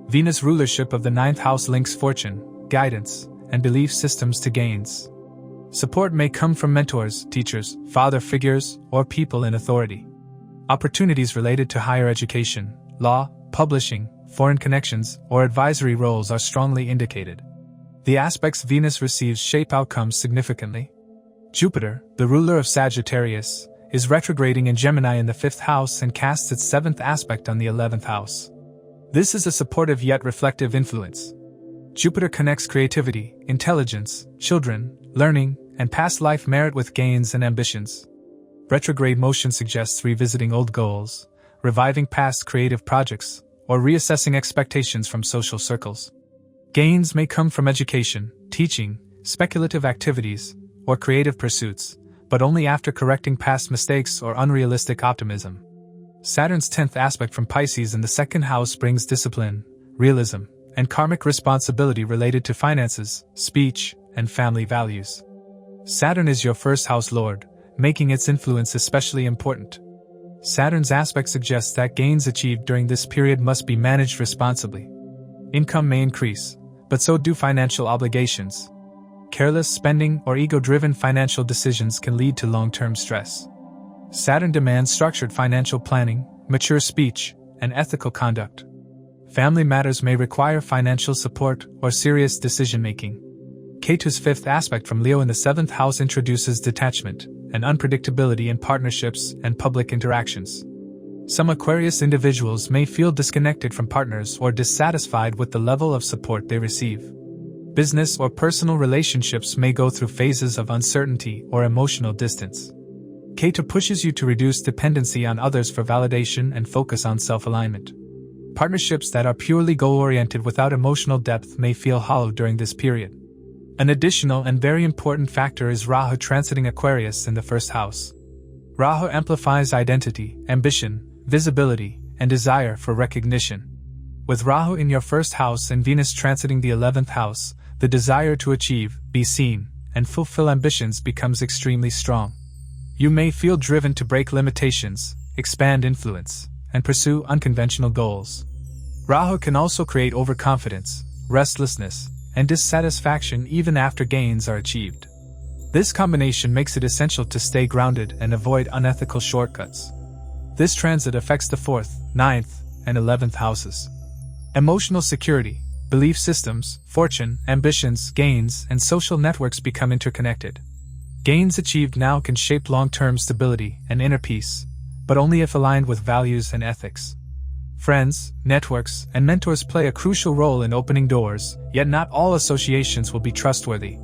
Venus' rulership of the 9th house links fortune, guidance, and belief systems to gains. Support may come from mentors, teachers, father figures, or people in authority. Opportunities related to higher education, law, publishing, foreign connections, or advisory roles are strongly indicated. The aspects Venus receives shape outcomes significantly. Jupiter, the ruler of Sagittarius, is retrograding in Gemini in the 5th house and casts its 7th aspect on the 11th house. This is a supportive yet reflective influence. Jupiter connects creativity, intelligence, children, learning, and past life merit with gains and ambitions. Retrograde motion suggests revisiting old goals, reviving past creative projects, or reassessing expectations from social circles. Gains may come from education, teaching, speculative activities, or creative pursuits, but only after correcting past mistakes or unrealistic optimism. Saturn's 10th aspect from Pisces in the 2nd house brings discipline, realism, and karmic responsibility related to finances, speech, and family values. Saturn is your 1st house lord, making its influence especially important. Saturn's aspect suggests that gains achieved during this period must be managed responsibly. Income may increase, but so do financial obligations. Careless spending or ego-driven financial decisions can lead to long-term stress. Saturn demands structured financial planning, mature speech, and ethical conduct. Family matters may require financial support or serious decision-making. Ketu's 5th aspect from Leo in the 7th house introduces detachment and unpredictability in partnerships and public interactions. Some Aquarius individuals may feel disconnected from partners or dissatisfied with the level of support they receive. Business or personal relationships may go through phases of uncertainty or emotional distance. Ketu pushes you to reduce dependency on others for validation and focus on self-alignment. Partnerships that are purely goal-oriented without emotional depth may feel hollow during this period. An additional and very important factor is Rahu transiting Aquarius in the 1st house. Rahu amplifies identity, ambition, visibility, and desire for recognition. With Rahu in your 1st house and Venus transiting the 11th house, the desire to achieve, be seen, and fulfill ambitions becomes extremely strong. You may feel driven to break limitations, expand influence, and pursue unconventional goals. Rahu can also create overconfidence, restlessness, and dissatisfaction even after gains are achieved. This combination makes it essential to stay grounded and avoid unethical shortcuts. This transit affects the 4th, 9th, and 11th houses. Emotional security, belief systems, fortune, ambitions, gains, and social networks become interconnected. Gains achieved now can shape long-term stability and inner peace, but only if aligned with values and ethics. Friends, networks, and mentors play a crucial role in opening doors, yet not all associations will be trustworthy.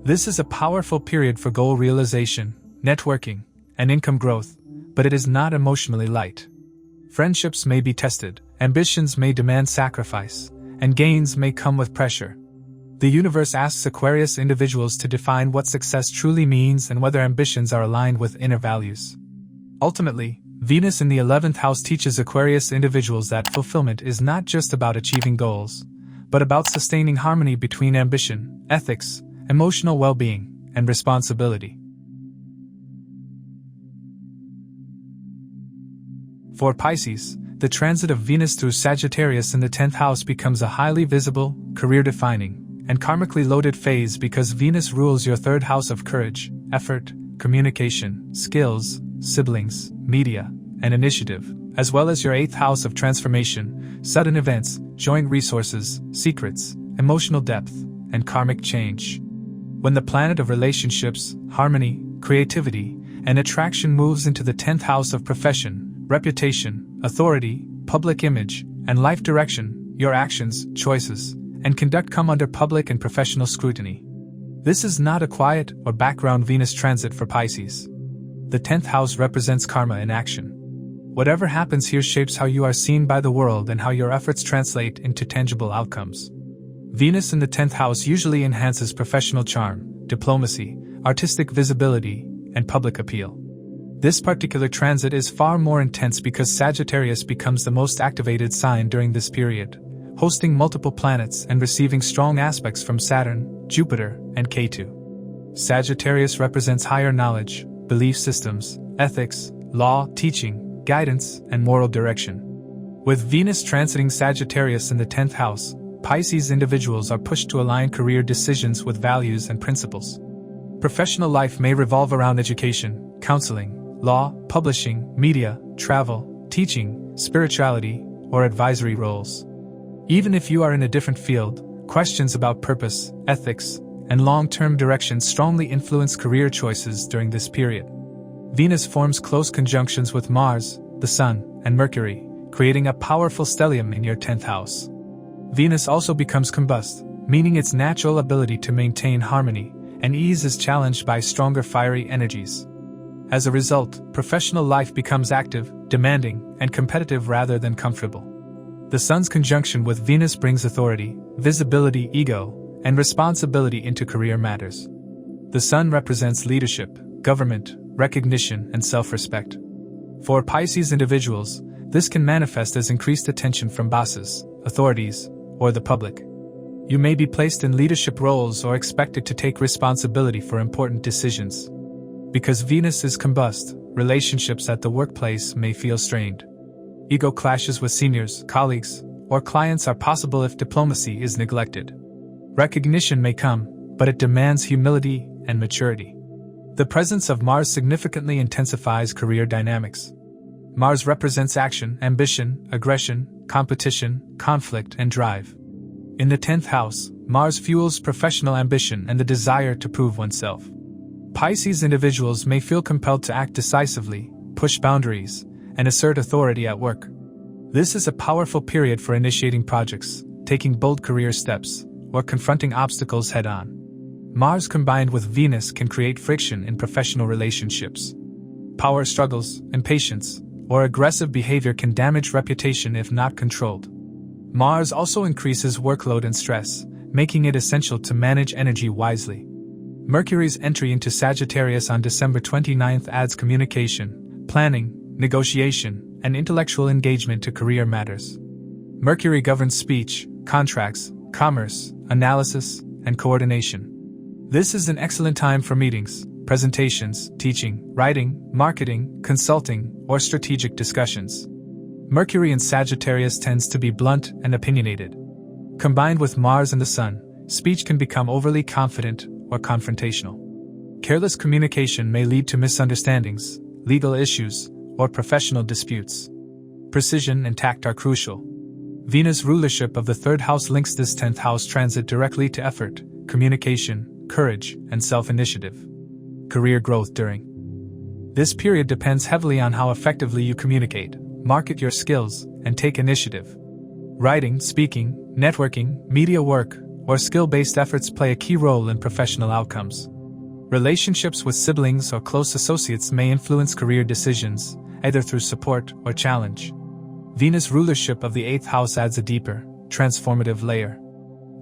This is a powerful period for goal realization, networking, and income growth, but it is not emotionally light. Friendships may be tested, ambitions may demand sacrifice, and gains may come with pressure. The universe asks Aquarius individuals to define what success truly means and whether ambitions are aligned with inner values. Ultimately, Venus in the 11th house teaches Aquarius individuals that fulfillment is not just about achieving goals, but about sustaining harmony between ambition, ethics, emotional well-being, and responsibility. For Pisces, the transit of Venus through Sagittarius in the 10th house becomes a highly visible, career-defining, and karmically loaded phase because Venus rules your 3rd house of courage, effort, communication, skills, siblings, media, and initiative, as well as your 8th house of transformation, sudden events, joint resources, secrets, emotional depth, and karmic change. When the planet of relationships, harmony, creativity, and attraction moves into the 10th house of profession, reputation, authority, public image, and life direction, your actions, choices, and conduct come under public and professional scrutiny. This is not a quiet or background Venus transit for Pisces. The 10th house represents karma in action. Whatever happens here shapes how you are seen by the world and how your efforts translate into tangible outcomes. Venus in the 10th house usually enhances professional charm, diplomacy, artistic visibility, and public appeal. This particular transit is far more intense because Sagittarius becomes the most activated sign during this period, hosting multiple planets and receiving strong aspects from Saturn, Jupiter, and Ketu. Sagittarius represents higher knowledge, belief systems, ethics, law, teaching, guidance, and moral direction. With Venus transiting Sagittarius in the 10th house, Pisces individuals are pushed to align career decisions with values and principles. Professional life may revolve around education, counseling, law, publishing, media, travel, teaching, spirituality, or advisory roles. Even if you are in a different field, questions about purpose, ethics, and long-term direction strongly influence career choices during this period. Venus forms close conjunctions with Mars, the Sun, and Mercury, creating a powerful stellium in your 10th house. Venus also becomes combust, meaning its natural ability to maintain harmony and ease is challenged by stronger fiery energies. As a result, professional life becomes active, demanding, and competitive rather than comfortable. The Sun's conjunction with Venus brings authority, visibility, ego, and responsibility into career matters. The Sun represents leadership, government, recognition, and self-respect. For Pisces individuals, this can manifest as increased attention from bosses, authorities, or the public. You may be placed in leadership roles or expected to take responsibility for important decisions. Because Venus is combust, relationships at the workplace may feel strained. Ego clashes with seniors, colleagues, or clients are possible if diplomacy is neglected. Recognition may come, but it demands humility and maturity. The presence of Mars significantly intensifies career dynamics. Mars represents action, ambition, aggression, competition, conflict, and drive. In the 10th house, Mars fuels professional ambition and the desire to prove oneself. Pisces individuals may feel compelled to act decisively, push boundaries, and assert authority at work. This is a powerful period for initiating projects, taking bold career steps, or confronting obstacles head-on. Mars combined with Venus can create friction in professional relationships. Power struggles, impatience, or aggressive behavior can damage reputation if not controlled. Mars also increases workload and stress, making it essential to manage energy wisely. Mercury's entry into Sagittarius on December 29 adds communication, planning, negotiation, and intellectual engagement to career matters. Mercury governs speech, contracts, commerce, analysis, and coordination. This is an excellent time for meetings, presentations, teaching, writing, marketing, consulting, or strategic discussions. Mercury in Sagittarius tends to be blunt and opinionated. Combined with Mars and the Sun, speech can become overly confident or confrontational. Careless communication may lead to misunderstandings, legal issues, or professional disputes. Precision and tact are crucial. Venus' rulership of the 3rd house links this 10th house transit directly to effort, communication, courage, and self-initiative. Career growth during this period depends heavily on how effectively you communicate, market your skills, and take initiative. Writing, speaking, networking, media work, or skill-based efforts play a key role in professional outcomes. Relationships with siblings or close associates may influence career decisions, either through support or challenge. Venus' rulership of the 8th house adds a deeper, transformative layer.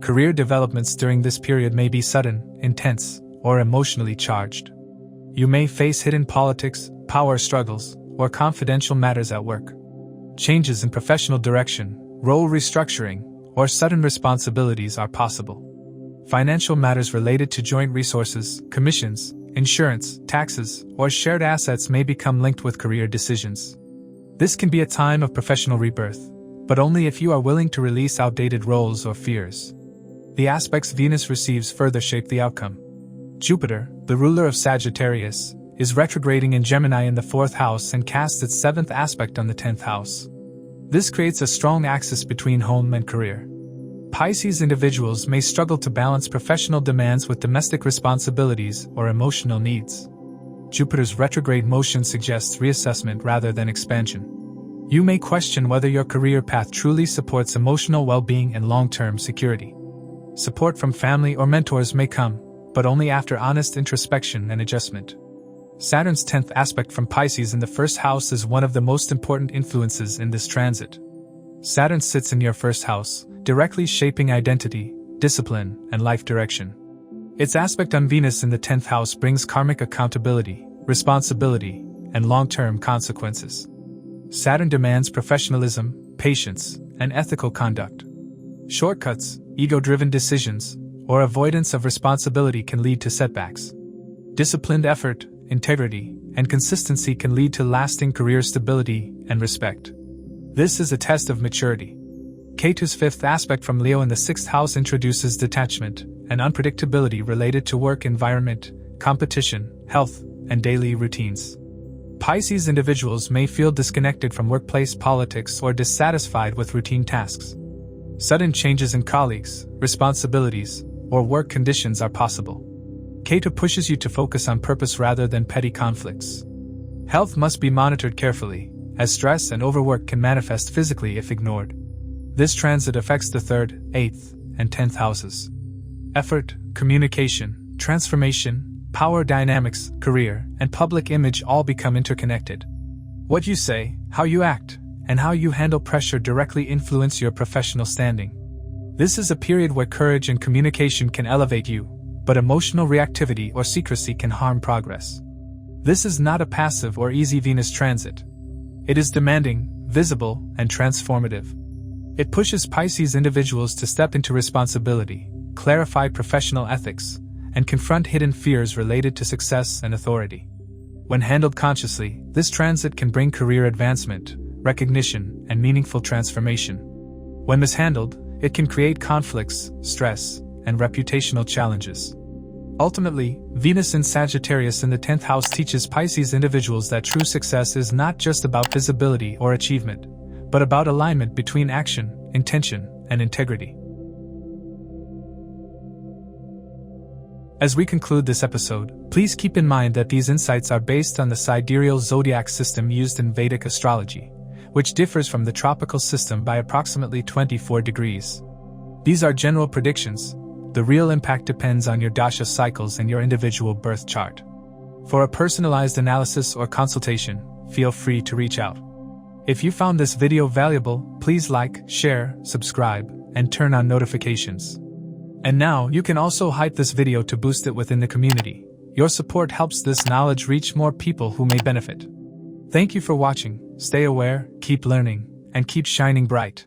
Career developments during this period may be sudden, intense, or emotionally charged. You may face hidden politics, power struggles, or confidential matters at work. Changes in professional direction, role restructuring, or sudden responsibilities are possible. Financial matters related to joint resources, commissions, insurance, taxes, or shared assets may become linked with career decisions. This can be a time of professional rebirth, but only if you are willing to release outdated roles or fears. The aspects Venus receives further shape the outcome. Jupiter, the ruler of Sagittarius, is retrograding in Gemini in the 4th house and casts its 7th aspect on the 10th house. This creates a strong axis between home and career. Pisces individuals may struggle to balance professional demands with domestic responsibilities or emotional needs. Jupiter's retrograde motion suggests reassessment rather than expansion. You may question whether your career path truly supports emotional well-being and long-term security. Support from family or mentors may come, but only after honest introspection and adjustment. Saturn's 10th aspect from Pisces in the 1st house is one of the most important influences in this transit. Saturn sits in your 1st house, directly shaping identity, discipline, and life direction. Its aspect on Venus in the 10th house brings karmic accountability, responsibility, and long-term consequences. Saturn demands professionalism, patience, and ethical conduct. Shortcuts, ego-driven decisions, or avoidance of responsibility can lead to setbacks. Disciplined effort, integrity, and consistency can lead to lasting career stability and respect. This is a test of maturity. Ketu's fifth aspect from Leo in the sixth house introduces detachment and unpredictability related to work environment, competition, health, and daily routines. Pisces individuals may feel disconnected from workplace politics or dissatisfied with routine tasks. Sudden changes in colleagues, responsibilities, or work conditions are possible. Ketu pushes you to focus on purpose rather than petty conflicts. Health must be monitored carefully, as stress and overwork can manifest physically if ignored. This transit affects the 3rd, 8th, and 10th houses. Effort, communication, transformation, power dynamics, career, and public image all become interconnected. What you say, how you act, and how you handle pressure directly influence your professional standing. This is a period where courage and communication can elevate you, but emotional reactivity or secrecy can harm progress. This is not a passive or easy Venus transit. It is demanding, visible, and transformative. It pushes Pisces individuals to step into responsibility, clarify professional ethics, and confront hidden fears related to success and authority. When handled consciously, this transit can bring career advancement, recognition, and meaningful transformation. When mishandled, it can create conflicts, stress, and reputational challenges. Ultimately, Venus in Sagittarius in the 10th house teaches Pisces individuals that true success is not just about visibility or achievement, but about alignment between action, intention, and integrity. As we conclude this episode, please keep in mind that these insights are based on the Sidereal Zodiac system used in Vedic astrology, which differs from the tropical system by approximately 24 degrees. These are general predictions. The real impact depends on your dasha cycles and your individual birth chart. For a personalized analysis or consultation, feel free to reach out. If you found this video valuable, please like, share, subscribe, and turn on notifications. And now, you can also hype this video to boost it within the community. Your support helps this knowledge reach more people who may benefit. Thank you for watching. Stay aware, keep learning, and keep shining bright.